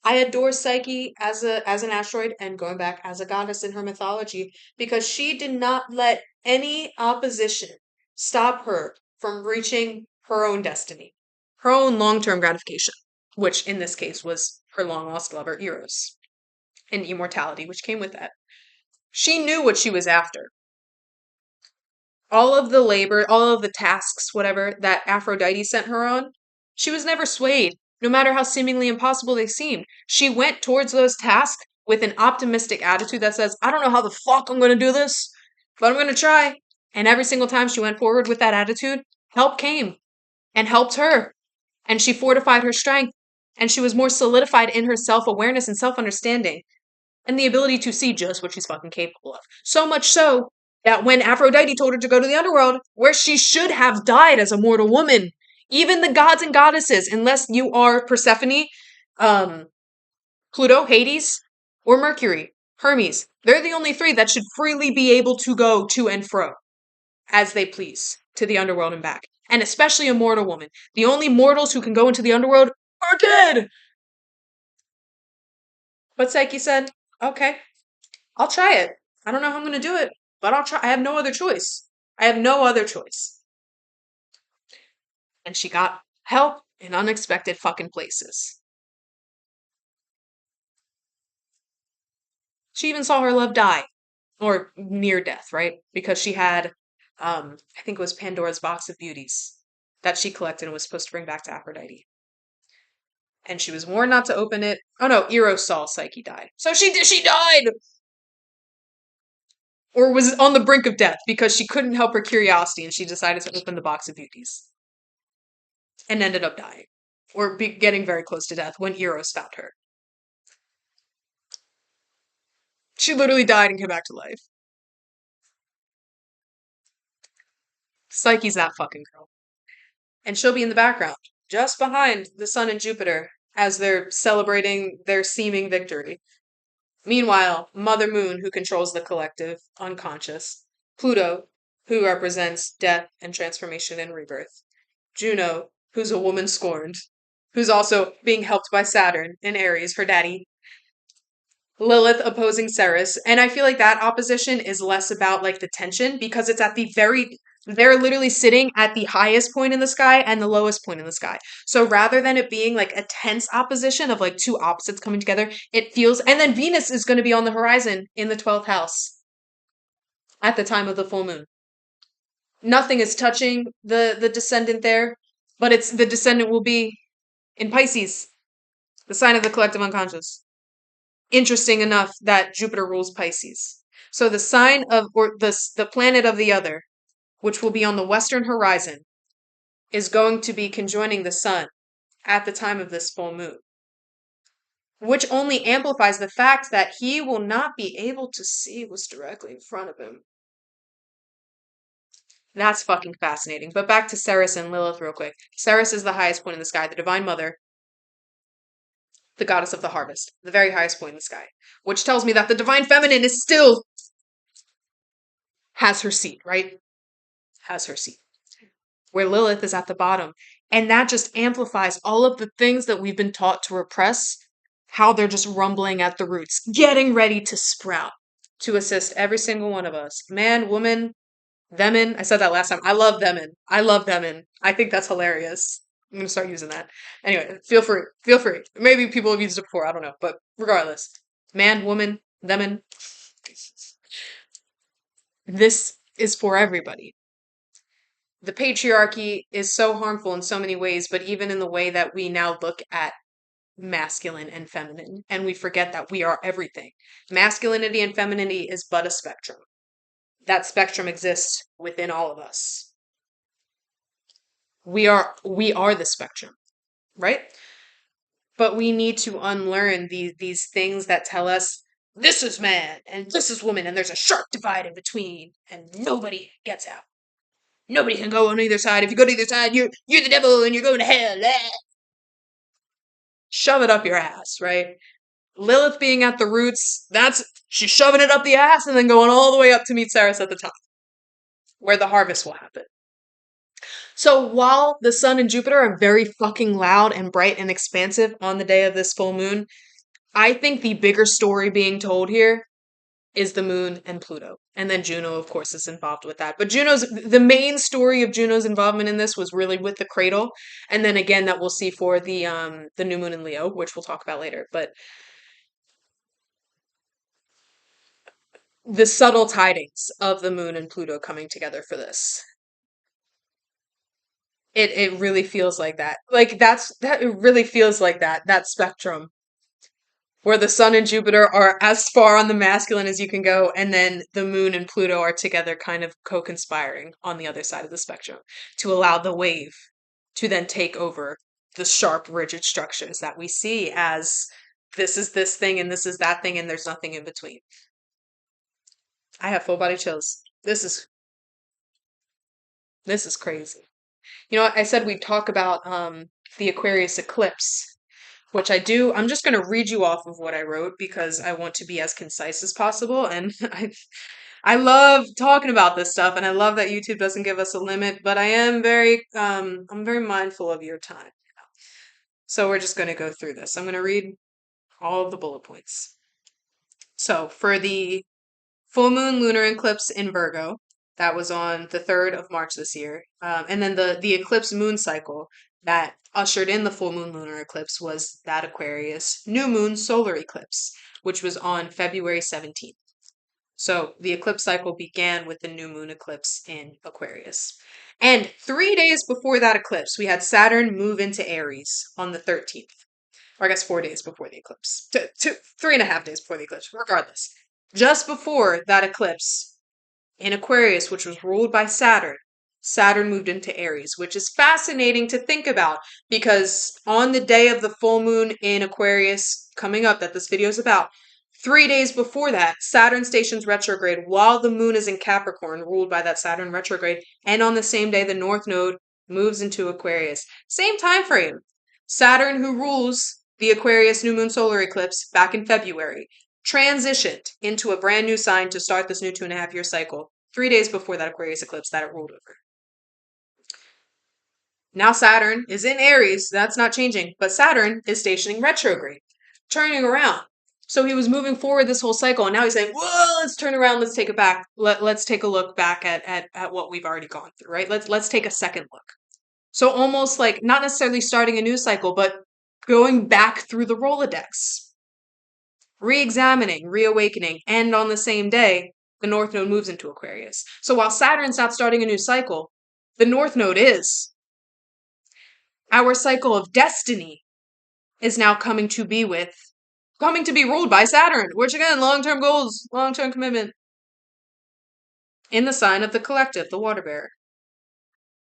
I adore Psyche as an asteroid and going back as a goddess in her mythology because she did not let any opposition stop her from reaching her own destiny, her own long-term gratification, which in this case was her long-lost lover Eros, and immortality, which came with that. She knew what she was after. All of the labor, all of the tasks, whatever, that Aphrodite sent her on, she was never swayed, no matter how seemingly impossible they seemed. She went towards those tasks with an optimistic attitude that says, I don't know how the fuck I'm going to do this, but I'm going to try. And every single time she went forward with that attitude, help came and helped her. And she fortified her strength. And she was more solidified in her self-awareness and self-understanding and the ability to see just what she's fucking capable of. So much so that when Aphrodite told her to go to the underworld, where she should have died as a mortal woman, even the gods and goddesses, unless you are Persephone, Pluto, Hades, or Mercury, Hermes, they're the only three that should freely be able to go to and fro as they please to the underworld and back. And especially a mortal woman. The only mortals who can go into the underworld are dead! But Psyche said, okay, I'll try it. I don't know how I'm going to do it, but I'll try. I have no other choice. I have no other choice. And she got help in unexpected fucking places. She even saw her love die, or near death, right? Because she had, I think it was Pandora's box of beauties that she collected and was supposed to bring back to Aphrodite. And she was warned not to open it. Oh no, Eros saw Psyche die. So she died! Or was on the brink of death because she couldn't help her curiosity and she decided to open the box of beauties. And ended up dying. Or getting very close to death when Eros found her. She literally died and came back to life. Psyche's that fucking girl. And she'll be in the background, just behind the sun and Jupiter, as they're celebrating their seeming victory. Meanwhile, Mother Moon, who controls the collective, unconscious. Pluto, who represents death and transformation and rebirth. Juno, who's a woman scorned, who's also being helped by Saturn in Aries, her daddy. Lilith opposing Ceres. And I feel like that opposition is less about like the tension because it's at the they're literally sitting at the highest point in the sky and the lowest point in the sky. So rather than it being like a tense opposition of like two opposites coming together, it feels, and then Venus is going to be on the horizon in the 12th house at the time of the full moon. Nothing is touching the descendant there, but the descendant will be in Pisces, the sign of the collective unconscious. Interesting enough that Jupiter rules Pisces. So the sign of, or the planet of the other, which will be on the western horizon, is going to be conjoining the sun at the time of this full moon, which only amplifies the fact that he will not be able to see what's directly in front of him. That's fucking fascinating. But back to Ceres and Lilith real quick. Ceres is the highest point in the sky, the divine mother, the goddess of the harvest, the very highest point in the sky, which tells me that the divine feminine is still has her seat, right? Has her seat. Where Lilith is at the bottom. And that just amplifies all of the things that we've been taught to repress, how they're just rumbling at the roots, getting ready to sprout to assist every single one of us. Man, woman, themin. I said that last time. I love themin. I love themin. I think that's hilarious. I'm gonna start using that. Anyway, feel free. Feel free. Maybe people have used it before. I don't know. But regardless. Man, woman, themin. This is for everybody. The patriarchy is so harmful in so many ways, but even in the way that we now look at masculine and feminine, and we forget that we are everything. Masculinity and femininity is but a spectrum. That spectrum exists within all of us. We are the spectrum, right? But we need to unlearn these things that tell us this is man and this is woman, and there's a sharp divide in between, and nobody gets out. Nobody can go on either side. If you go to either side, you're the devil and you're going to hell. Shove it up your ass, right? Lilith being at the roots, she's shoving it up the ass and then going all the way up to meet Ceres at the top, where the harvest will happen. So while the sun and Jupiter are very fucking loud and bright and expansive on the day of this full moon, I think the bigger story being told here is the moon and Pluto. And then Juno, of course, is involved with that. But the main story of Juno's involvement in this was really with the cradle. And then again, that we'll see for the new moon in Leo, which we'll talk about later. But the subtle tidings of the moon and Pluto coming together for this. It really feels like that. Like it really feels like that spectrum where the sun and Jupiter are as far on the masculine as you can go, and then the moon and Pluto are together kind of co-conspiring on the other side of the spectrum to allow the wave to then take over the sharp, rigid structures that we see as this is this thing and this is that thing and there's nothing in between. I have full body chills. This is crazy. You know, I said we'd talk about the Aquarius eclipse, which I do. I'm just going to read you off of what I wrote because I want to be as concise as possible. And I love talking about this stuff, and I love that YouTube doesn't give us a limit. But I am I'm very mindful of your time. So we're just going to go through this. I'm going to read all of the bullet points. So for the full moon lunar eclipse in Virgo, that was on the 3rd of March this year. And then the eclipse moon cycle that ushered in the full moon lunar eclipse was that Aquarius new moon solar eclipse, which was on February 17th. So the eclipse cycle began with the new moon eclipse in Aquarius. And 3 days before that eclipse, we had Saturn move into Aries on the 13th. Or I guess 4 days before the eclipse. 3.5 days before the eclipse, regardless. Just before that eclipse, in Aquarius, which was ruled by Saturn, Saturn moved into Aries, which is fascinating to think about because on the day of the full moon in Aquarius coming up that this video is about, 3 days before that, Saturn stations retrograde while the moon is in Capricorn, ruled by that Saturn retrograde, and on the same day the North Node moves into Aquarius. Same time frame. Saturn, who rules the Aquarius new moon solar eclipse back in February, transitioned into a brand new sign to start this new 2.5-year cycle 3 days before that Aquarius eclipse that it ruled over. Now Saturn is in Aries, that's not changing, but Saturn is stationing retrograde, turning around. So he was moving forward this whole cycle, and now he's saying, whoa, let's turn around, let's take it back. Let's take a look back at what we've already gone through, right? Let's take a second look. So almost like not necessarily starting a new cycle, but going back through the Rolodex, re-examining, reawakening, and on the same day, the North Node moves into Aquarius. So while Saturn's not starting a new cycle, the North Node is. Our cycle of destiny is now coming to be ruled by Saturn, which again, long-term goals, long-term commitment, in the sign of the collective, the water bearer.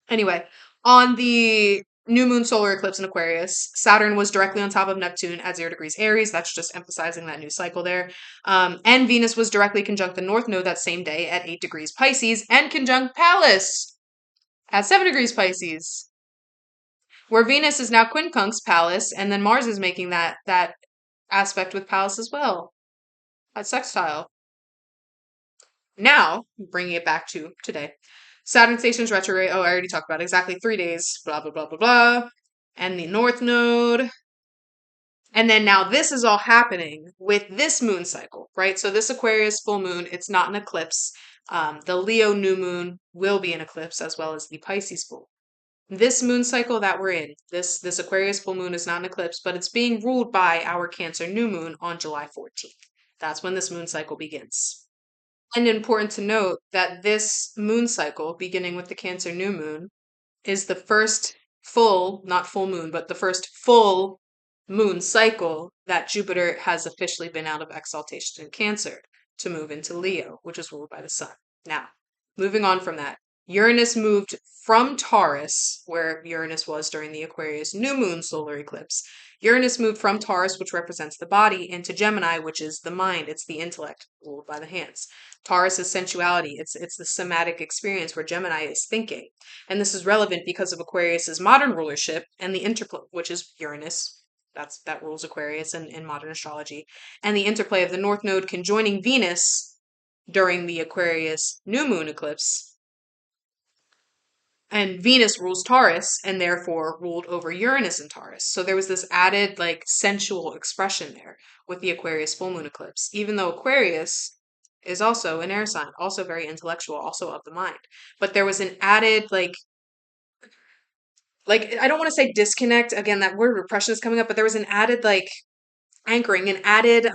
Anyway, on the new moon solar eclipse in Aquarius, Saturn was directly on top of Neptune at 0 degrees Aries. That's just emphasizing that new cycle there. And Venus was directly conjunct the North Node that same day at 8 degrees Pisces and conjunct Pallas at 7 degrees Pisces, where Venus is now quincunx Pallas, and then Mars is making that aspect with Pallas as well at sextile. Now, bringing it back to today. Saturn stations retrograde. Oh, I already talked about it. Exactly 3 days. Blah, blah, blah, blah, blah. And the North Node. And then now this is all happening with this moon cycle, right? So this Aquarius full moon, it's not an eclipse. The Leo new moon will be an eclipse as well as the Pisces full. This moon cycle that we're in, this Aquarius full moon is not an eclipse, but it's being ruled by our Cancer new moon on July 14th. That's when this moon cycle begins. And important to note that this moon cycle, beginning with the Cancer new moon, is the first not full moon, but the first full moon cycle that Jupiter has officially been out of exaltation in Cancer to move into Leo, which is ruled by the sun. Now, moving on from that, Uranus moved from Taurus, where Uranus was during the Aquarius new moon solar eclipse. Uranus moved from Taurus, which represents the body, into Gemini, which is the mind. It's the intellect, ruled by the hands. Taurus is sensuality. It's the somatic experience where Gemini is thinking. And this is relevant because of Aquarius's modern rulership and the interplay, which is Uranus, that rules Aquarius in modern astrology. And the interplay of the North Node conjoining Venus during the Aquarius new moon eclipse. And Venus rules Taurus and therefore ruled over Uranus and Taurus. So there was this added like sensual expression there with the Aquarius full moon eclipse, even though Aquarius is also an air sign, also very intellectual, also of the mind. But there was an added like I don't want to say disconnect, again, that word repression is coming up, but there was an added like anchoring and added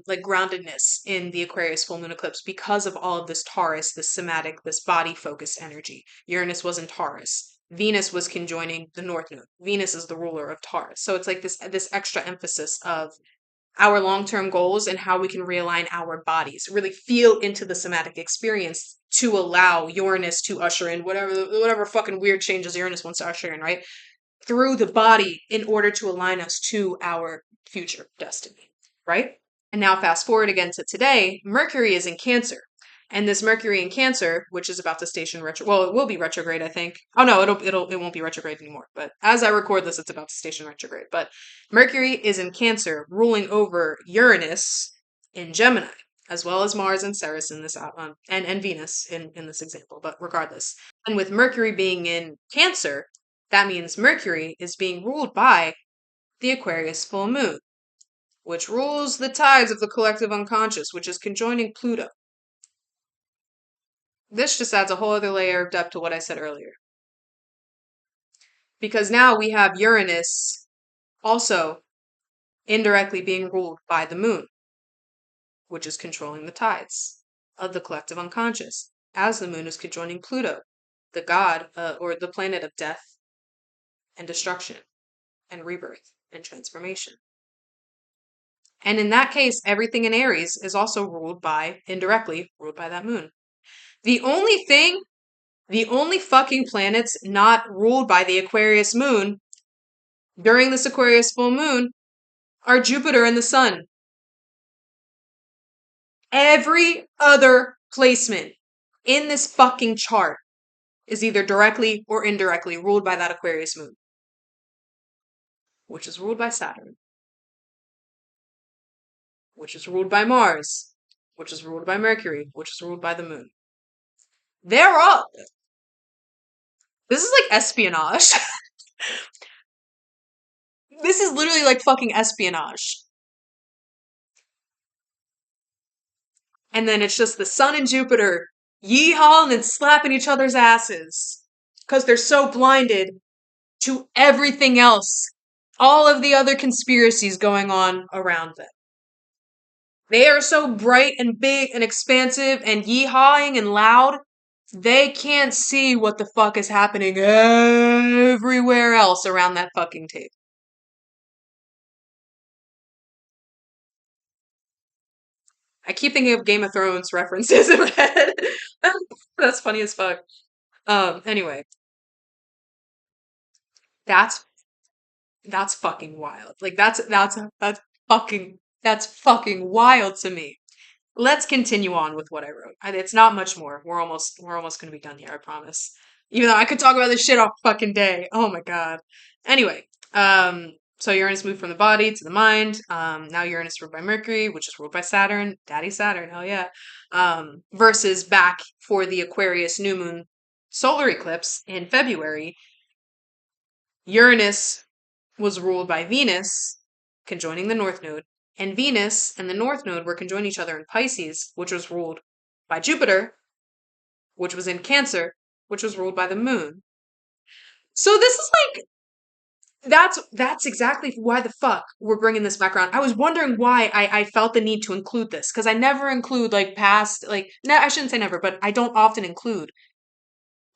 like groundedness in the Aquarius full moon eclipse because of all of this Taurus, this somatic, this body focused energy. Uranus was in Taurus. Venus was conjoining the North Node. Venus is the ruler of Taurus. So it's like this extra emphasis of our long-term goals and how we can realign our bodies, really feel into the somatic experience to allow Uranus to usher in whatever fucking weird changes Uranus wants to usher in, right? Through the body in order to align us to our future destiny, right? And now fast forward again to today, Mercury is in Cancer. And this Mercury in Cancer, which is about to station well, it will be retrograde, I think. Oh no, it won't be retrograde anymore. But as I record this, it's about to station retrograde. But Mercury is in Cancer, ruling over Uranus in Gemini, as well as Mars and Ceres in this and Venus in this example. But regardless, and with Mercury being in Cancer, that means Mercury is being ruled by the Aquarius full moon, which rules the tides of the collective unconscious, which is conjoining Pluto. This just adds a whole other layer of depth to what I said earlier. Because now we have Uranus also indirectly being ruled by the moon, which is controlling the tides of the collective unconscious, as the moon is conjoining Pluto, the god or the planet of death and destruction and rebirth and transformation. And in that case, everything in Aries is also indirectly ruled by that moon. The only fucking planets not ruled by the Aquarius moon during this Aquarius full moon are Jupiter and the Sun. Every other placement in this fucking chart is either directly or indirectly ruled by that Aquarius moon, which is ruled by Saturn, which is ruled by Mars, which is ruled by Mercury, which is ruled by the moon. They're up. This is like espionage. This is literally like fucking espionage. And then it's just the Sun and Jupiter yeehawing and slapping each other's asses because they're so blinded to everything else, all of the other conspiracies going on around them. They are so bright and big and expansive and yeehawing and loud, they can't see what the fuck is happening everywhere else around that fucking tape. I keep thinking of Game of Thrones references in my head. That's funny as fuck. Anyway, that's that's fucking wild. Like that's fucking wild to me. Let's continue on with what I wrote. It's not much more. We're almost gonna be done here, I promise. Even though I could talk about this shit all fucking day. Oh my god. Anyway, so Uranus moved from the body to the mind. Now Uranus ruled by Mercury, which is ruled by Saturn. Daddy Saturn, hell yeah. Versus back for the Aquarius new moon solar eclipse in February, Uranus was ruled by Venus, conjoining the North Node, and Venus and the North Node were conjoining each other in Pisces, which was ruled by Jupiter, which was in Cancer, which was ruled by the Moon. So this is like that's exactly why the fuck we're bringing this background. I was wondering why I felt the need to include this because I never include like past no, I shouldn't say never, but I don't often include.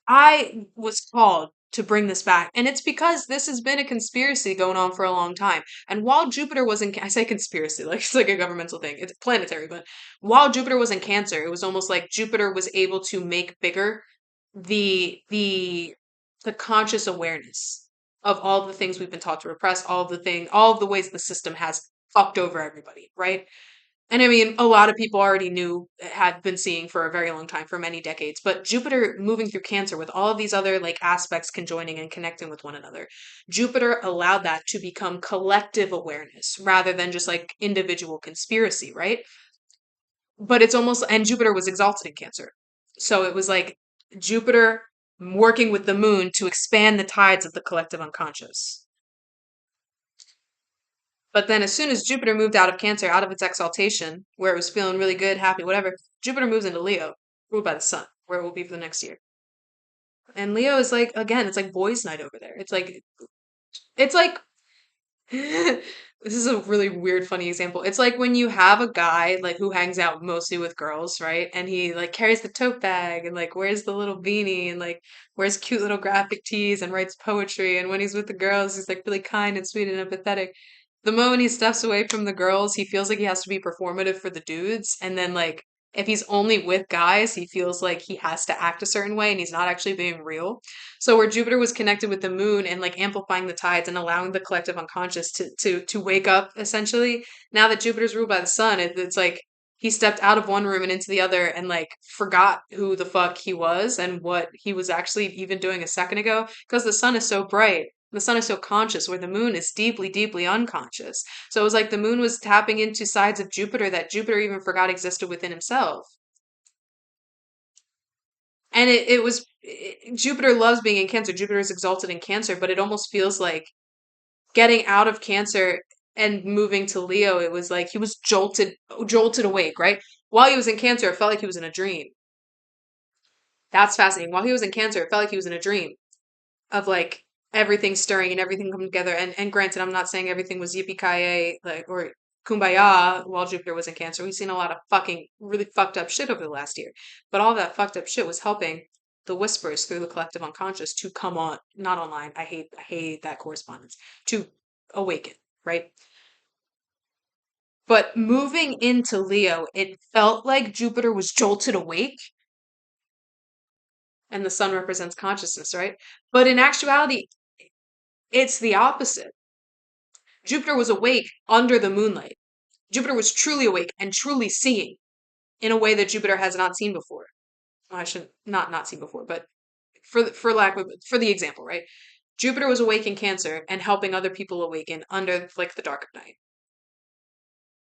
I was called to bring this back, and it's because this has been a conspiracy going on for a long time. And while Jupiter was in, I say conspiracy like it's like a governmental thing. It's planetary, but while Jupiter was in Cancer, it was almost like Jupiter was able to make bigger the conscious awareness of all the things we've been taught to repress, all of the ways the system has fucked over everybody, right? And I mean, a lot of people already knew, had been seeing for a very long time, for many decades. But Jupiter moving through Cancer with all of these other like aspects conjoining and connecting with one another, Jupiter allowed that to become collective awareness rather than just like individual conspiracy, right? But it's almost, and Jupiter was exalted in Cancer. So it was like Jupiter working with the moon to expand the tides of the collective unconscious. But then, as soon as Jupiter moved out of Cancer, out of its exaltation, where it was feeling really good, happy, whatever, Jupiter moves into Leo, ruled by the sun, where it will be for the next year. And Leo is like, again, it's like boys' night over there. It's like this is a really weird, funny example. It's like when you have a guy like who hangs out mostly with girls, right? And he like carries the tote bag and like wears the little beanie and like wears cute little graphic tees and writes poetry. And when he's with the girls, he's like really kind and sweet and empathetic. The moment he steps away from the girls, he feels like he has to be performative for the dudes. And then like if he's only with guys, he feels like he has to act a certain way and he's not actually being real. So where Jupiter was connected with the moon and like amplifying the tides and allowing the collective unconscious to wake up essentially. Now that Jupiter's ruled by the sun, it's like he stepped out of one room and into the other and like forgot who the fuck he was and what he was actually even doing a second ago because the sun is so bright. The sun is so conscious, where the moon is deeply, deeply unconscious. So it was like the moon was tapping into sides of Jupiter that Jupiter even forgot existed within himself. And Jupiter loves being in Cancer. Jupiter is exalted in Cancer, but it almost feels like getting out of Cancer and moving to Leo. It was like he was jolted awake, right? While he was in Cancer, it felt like he was in a dream. That's fascinating. While he was in Cancer, it felt like he was in a dream of like everything stirring and everything coming together. And granted, I'm not saying everything was yippee ki like or kumbaya while Jupiter was in Cancer. We've seen a lot of fucking really fucked up shit over the last year, but all that fucked up shit was helping the whispers through the collective unconscious to come on, not online. I hate that correspondence, to awaken, right? But moving into Leo, it felt like Jupiter was jolted awake and the sun represents consciousness, right? But in actuality, it's the opposite. Jupiter was awake under the moonlight. Jupiter was truly awake and truly seeing in a way that Jupiter has not seen before. Well, I should not seen before, but for the example, right? Jupiter was awake in Cancer and helping other people awaken under like the dark of night.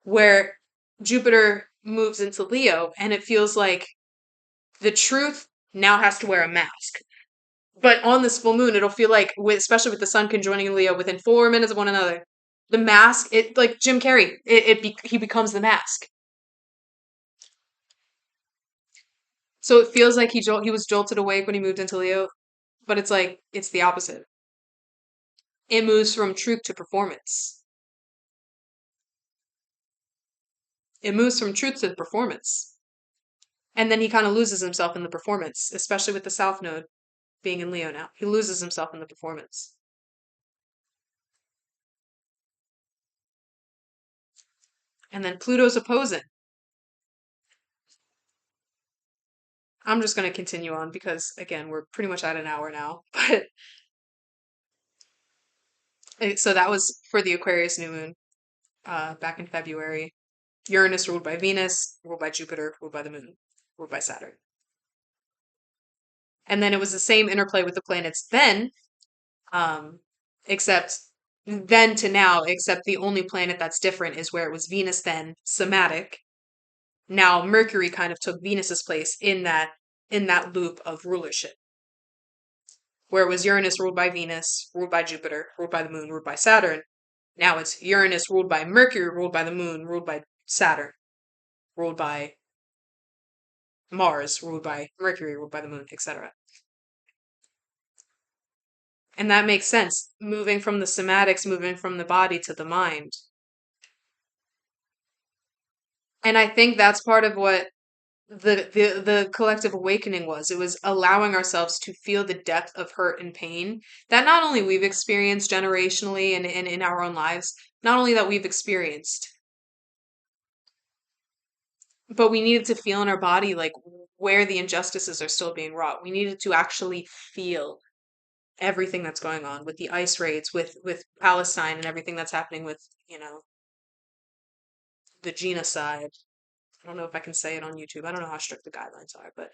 Where Jupiter moves into Leo and it feels like the truth now has to wear a mask. But on this full moon, it'll feel like, especially with the sun conjoining Leo within 4 minutes of one another, the mask, it like Jim Carrey, he becomes the mask. So it feels like he was jolted awake when he moved into Leo, but it's like it's the opposite. It moves from truth to performance. It moves from truth to performance. And then he kind of loses himself in the performance, especially with the South Node being in Leo now. He loses himself in the performance. And then Pluto's opposing. I'm just going to continue on because, again, we're pretty much at an hour now. But so that was for the Aquarius new moon back in February. Uranus ruled by Venus, ruled by Jupiter, ruled by the moon, ruled by Saturn. And then it was the same interplay with the planets then, um, except then to now, except the only planet that's different is where it was Venus then, somatic. Now Mercury kind of took Venus's place in that loop of rulership, where it was Uranus ruled by Venus, ruled by Jupiter, ruled by the moon, ruled by Saturn. Now it's Uranus ruled by Mercury, ruled by the moon, ruled by Saturn, ruled by Mars, ruled by Mercury, ruled by the moon, etc. And that makes sense, moving from the somatics, moving from the body to the mind. And I think that's part of what the collective awakening was. It was allowing ourselves to feel the depth of hurt and pain that not only we've experienced generationally and in our own lives, not only that we've experienced, but we needed to feel in our body like where the injustices are still being wrought. We needed to actually feel everything that's going on with the ice raids, with Palestine and everything that's happening with, the genocide. I don't know if I can say it on YouTube. I don't know how strict the guidelines are, but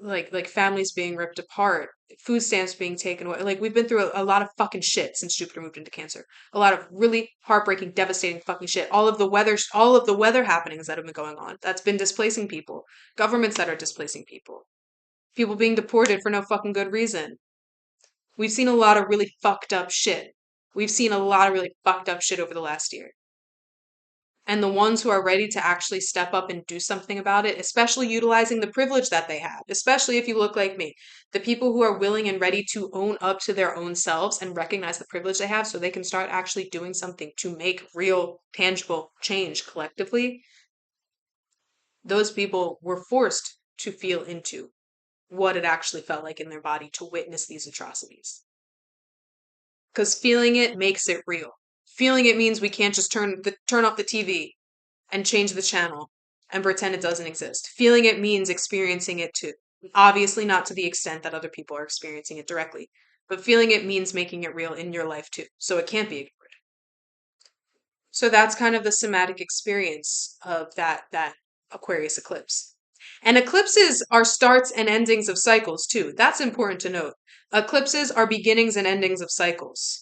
like families being ripped apart, food stamps being taken away. Like we've been through a lot of fucking shit since Jupiter moved into Cancer. A lot of really heartbreaking, devastating fucking shit. All of the weather happenings that have been going on. That's been displacing people. Governments that are displacing people. People being deported for no fucking good reason. We've seen a lot of really fucked up shit. We've seen a lot of really fucked up shit over the last year. And the ones who are ready to actually step up and do something about it, especially utilizing the privilege that they have, especially if you look like me, the people who are willing and ready to own up to their own selves and recognize the privilege they have so they can start actually doing something to make real, tangible change collectively, those people were forced to feel into what it actually felt like in their body to witness these atrocities. Because feeling it makes it real. Feeling it means we can't just turn off the TV and change the channel and pretend it doesn't exist. Feeling it means experiencing it too. Obviously, not to the extent that other people are experiencing it directly, but feeling it means making it real in your life too. So it can't be ignored. So that's kind of the somatic experience of that Aquarius eclipse. And eclipses are starts and endings of cycles too. That's important to note. Eclipses are beginnings and endings of cycles.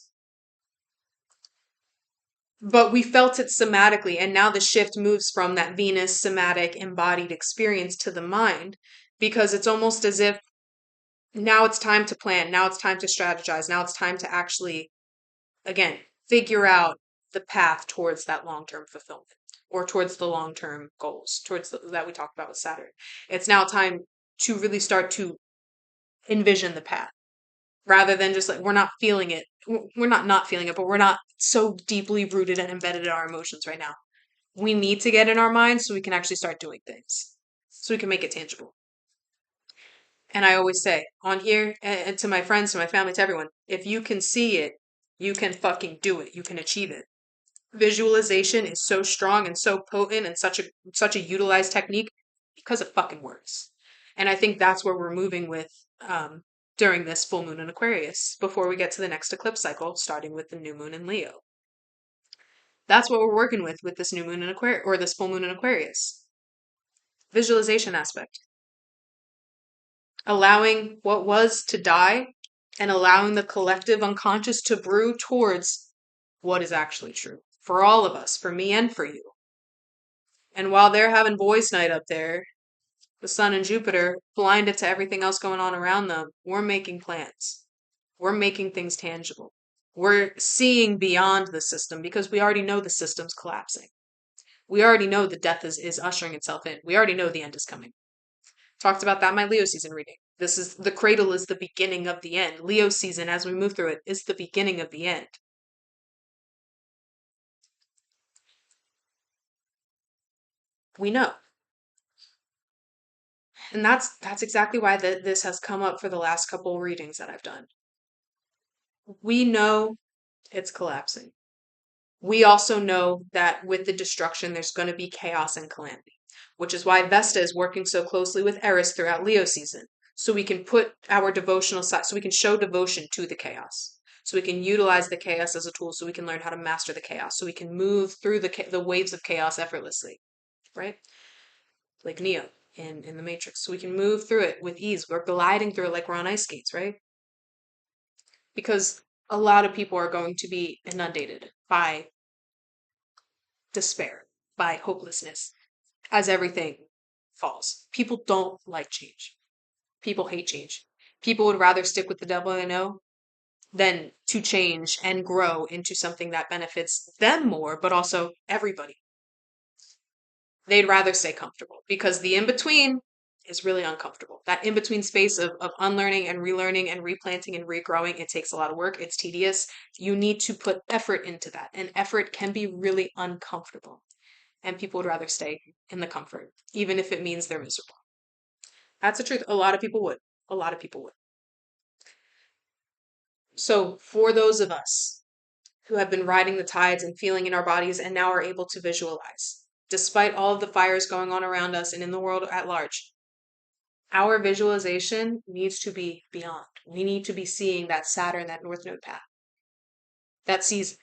But we felt it somatically, and now the shift moves from that Venus somatic embodied experience to the mind, because it's almost as if now it's time to plan, now it's time to strategize, now it's time to actually, again, figure out the path towards that long-term fulfillment or towards the long-term goals, that we talked about with Saturn. It's now time to really start to envision the path rather than just like we're not feeling it. We're not feeling it, but we're not so deeply rooted and embedded in our emotions right now. We need to get in our minds so we can actually start doing things, so we can make it tangible. And I always say on here, and to my friends, to my family, to everyone, if you can see it, you can fucking do it. You can achieve it. Visualization is so strong and so potent and such a utilized technique because it fucking works. And I think that's where we're moving with during this full moon in Aquarius before we get to the next eclipse cycle, starting with the new moon in Leo. That's what we're working with this new moon in Aquarius or this full moon in Aquarius. Visualization aspect. Allowing what was to die and allowing the collective unconscious to brew towards what is actually true for all of us, for me and for you. And while they're having boys' night up there, the sun and Jupiter, blinded to everything else going on around them, we're making plans. We're making things tangible. We're seeing beyond the system because we already know the system's collapsing. We already know the death is ushering itself in. We already know the end is coming. Talked about that in my Leo season reading. This is the cradle is the beginning of the end. Leo season, as we move through it, is the beginning of the end. We know. And that's exactly why this has come up for the last couple readings that I've done. We know it's collapsing. We also know that with the destruction, there's going to be chaos and calamity, which is why Vesta is working so closely with Eris throughout Leo season. So we can put our devotional side, so we can show devotion to the chaos. So we can utilize the chaos as a tool, so we can learn how to master the chaos. So we can move through the waves of chaos effortlessly, right? Like Neo in the Matrix. So we can move through it with ease. We're gliding through it like we're on ice skates, right? Because a lot of people are going to be inundated by despair, by hopelessness, as everything falls. People don't like change. People hate change. People would rather stick with the devil they know than to change and grow into something that benefits them more, but also everybody. They'd rather stay comfortable because the in between is really uncomfortable. That in between space of unlearning and relearning and replanting and regrowing, it takes a lot of work. It's tedious. You need to put effort into that, and effort can be really uncomfortable. And people would rather stay in the comfort, even if it means they're miserable. That's the truth. A lot of people would. A lot of people would. So, for those of us who have been riding the tides and feeling in our bodies and now are able to visualize, despite all of the fires going on around us and in the world at large, our visualization needs to be beyond. We need to be seeing that Saturn, that North Node path that sees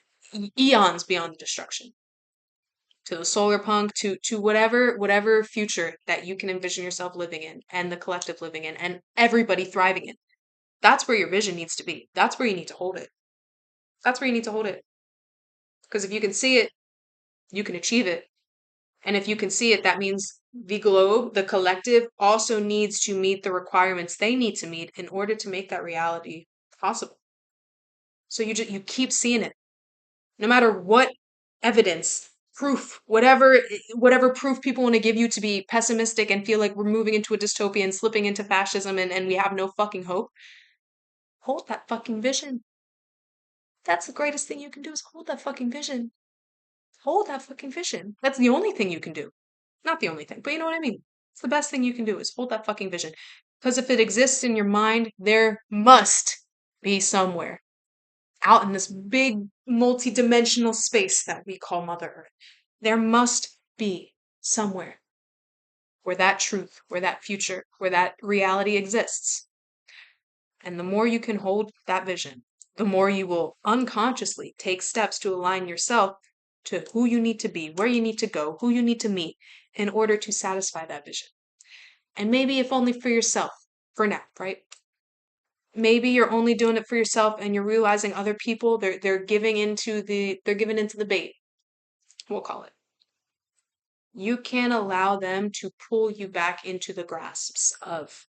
eons beyond the destruction. to the solar punk, to whatever future that you can envision yourself living in and the collective living in and everybody thriving in. That's where your vision needs to be. That's where you need to hold it. That's where you need to hold it. Because if you can see it, you can achieve it. And if you can see it, that means the globe, the collective, also needs to meet the requirements they need to meet in order to make that reality possible. So you keep seeing it, no matter what evidence, proof, whatever proof people want to give you to be pessimistic and feel like we're moving into a dystopia and slipping into fascism and we have no fucking hope. Hold that fucking vision. That's the greatest thing you can do is hold that fucking vision. Hold that fucking vision. That's the only thing you can do. Not the only thing, but you know what I mean? It's the best thing you can do is hold that fucking vision. Because if it exists in your mind, there must be somewhere out in this big multi-dimensional space that we call Mother Earth. There must be somewhere where that truth, where that future, where that reality exists. And the more you can hold that vision, the more you will unconsciously take steps to align yourself to who you need to be, where you need to go, who you need to meet in order to satisfy that vision. And maybe if only for yourself, for now, right? Maybe you're only doing it for yourself and you're realizing other people they're giving into the bait. We'll call it. You can't allow them to pull you back into the grasps of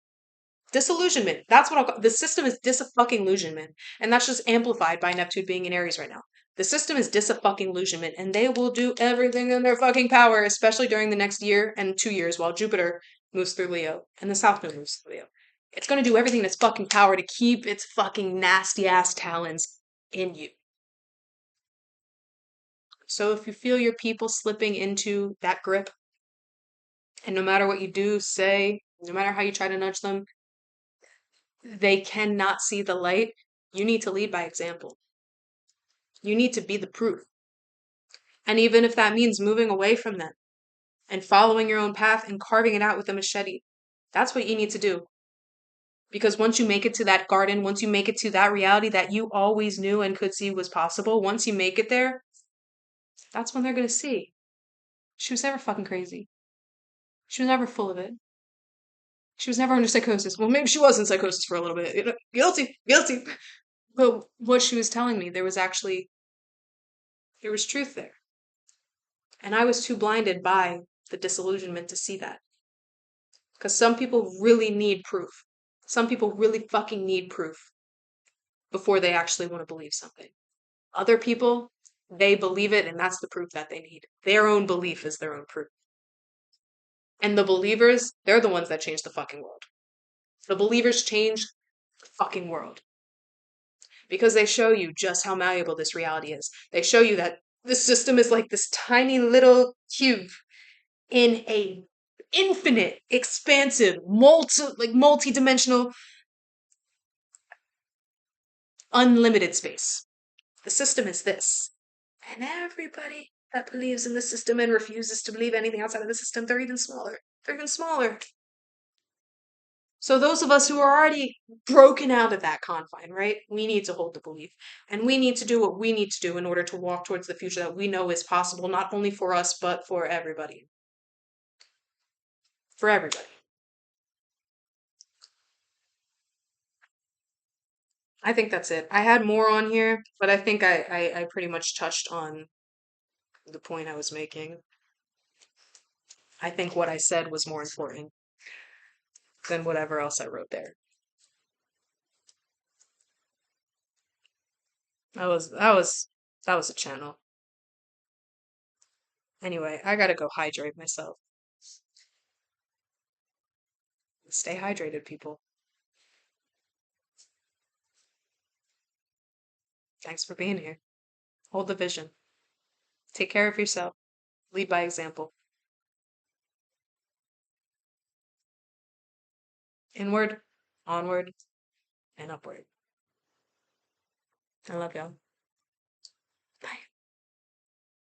disillusionment. That's what I'll call the system is dis-fucking-illusionment. And that's just amplified by Neptune being in Aries right now. The system is dis-fucking-illusionment, and they will do everything in their fucking power, especially during the next year and 2 years while Jupiter moves through Leo and the South Node moves through Leo. It's going to do everything in its fucking power to keep its fucking nasty ass talons in you. So if you feel your people slipping into that grip, and no matter what you do, say, no matter how you try to nudge them, they cannot see the light, you need to lead by example. You need to be the proof. And even if that means moving away from them and following your own path and carving it out with a machete, that's what you need to do. Because once you make it to that garden, once you make it to that reality that you always knew and could see was possible, once you make it there, that's when they're going to see. She was never fucking crazy. She was never full of it. She was never under psychosis. Well, maybe she was in psychosis for a little bit. You know, guilty, guilty. But what she was telling me, there was truth there. And I was too blinded by the disillusionment to see that. Because some people really need proof. Some people really fucking need proof before they actually want to believe something. Other people, they believe it and that's the proof that they need. Their own belief is their own proof. And the believers, they're the ones that change the fucking world. The believers change the fucking world. Because they show you just how malleable this reality is. They show you that the system is like this tiny little cube in a infinite, expansive, multi-dimensional, unlimited space. The system is this. And everybody that believes in the system and refuses to believe anything outside of the system, they're even smaller. They're even smaller. So those of us who are already broken out of that confine, right? We need to hold the belief. And we need to do what we need to do in order to walk towards the future that we know is possible, not only for us, but for everybody. For everybody. I think that's it. I had more on here, but I think I pretty much touched on the point I was making. I think what I said was more important than whatever else I wrote there. That was a channel. Anyway, I gotta go hydrate myself. Stay hydrated, people. Thanks for being here. Hold the vision. Take care of yourself. Lead by example. Inward, onward, and upward. I love y'all.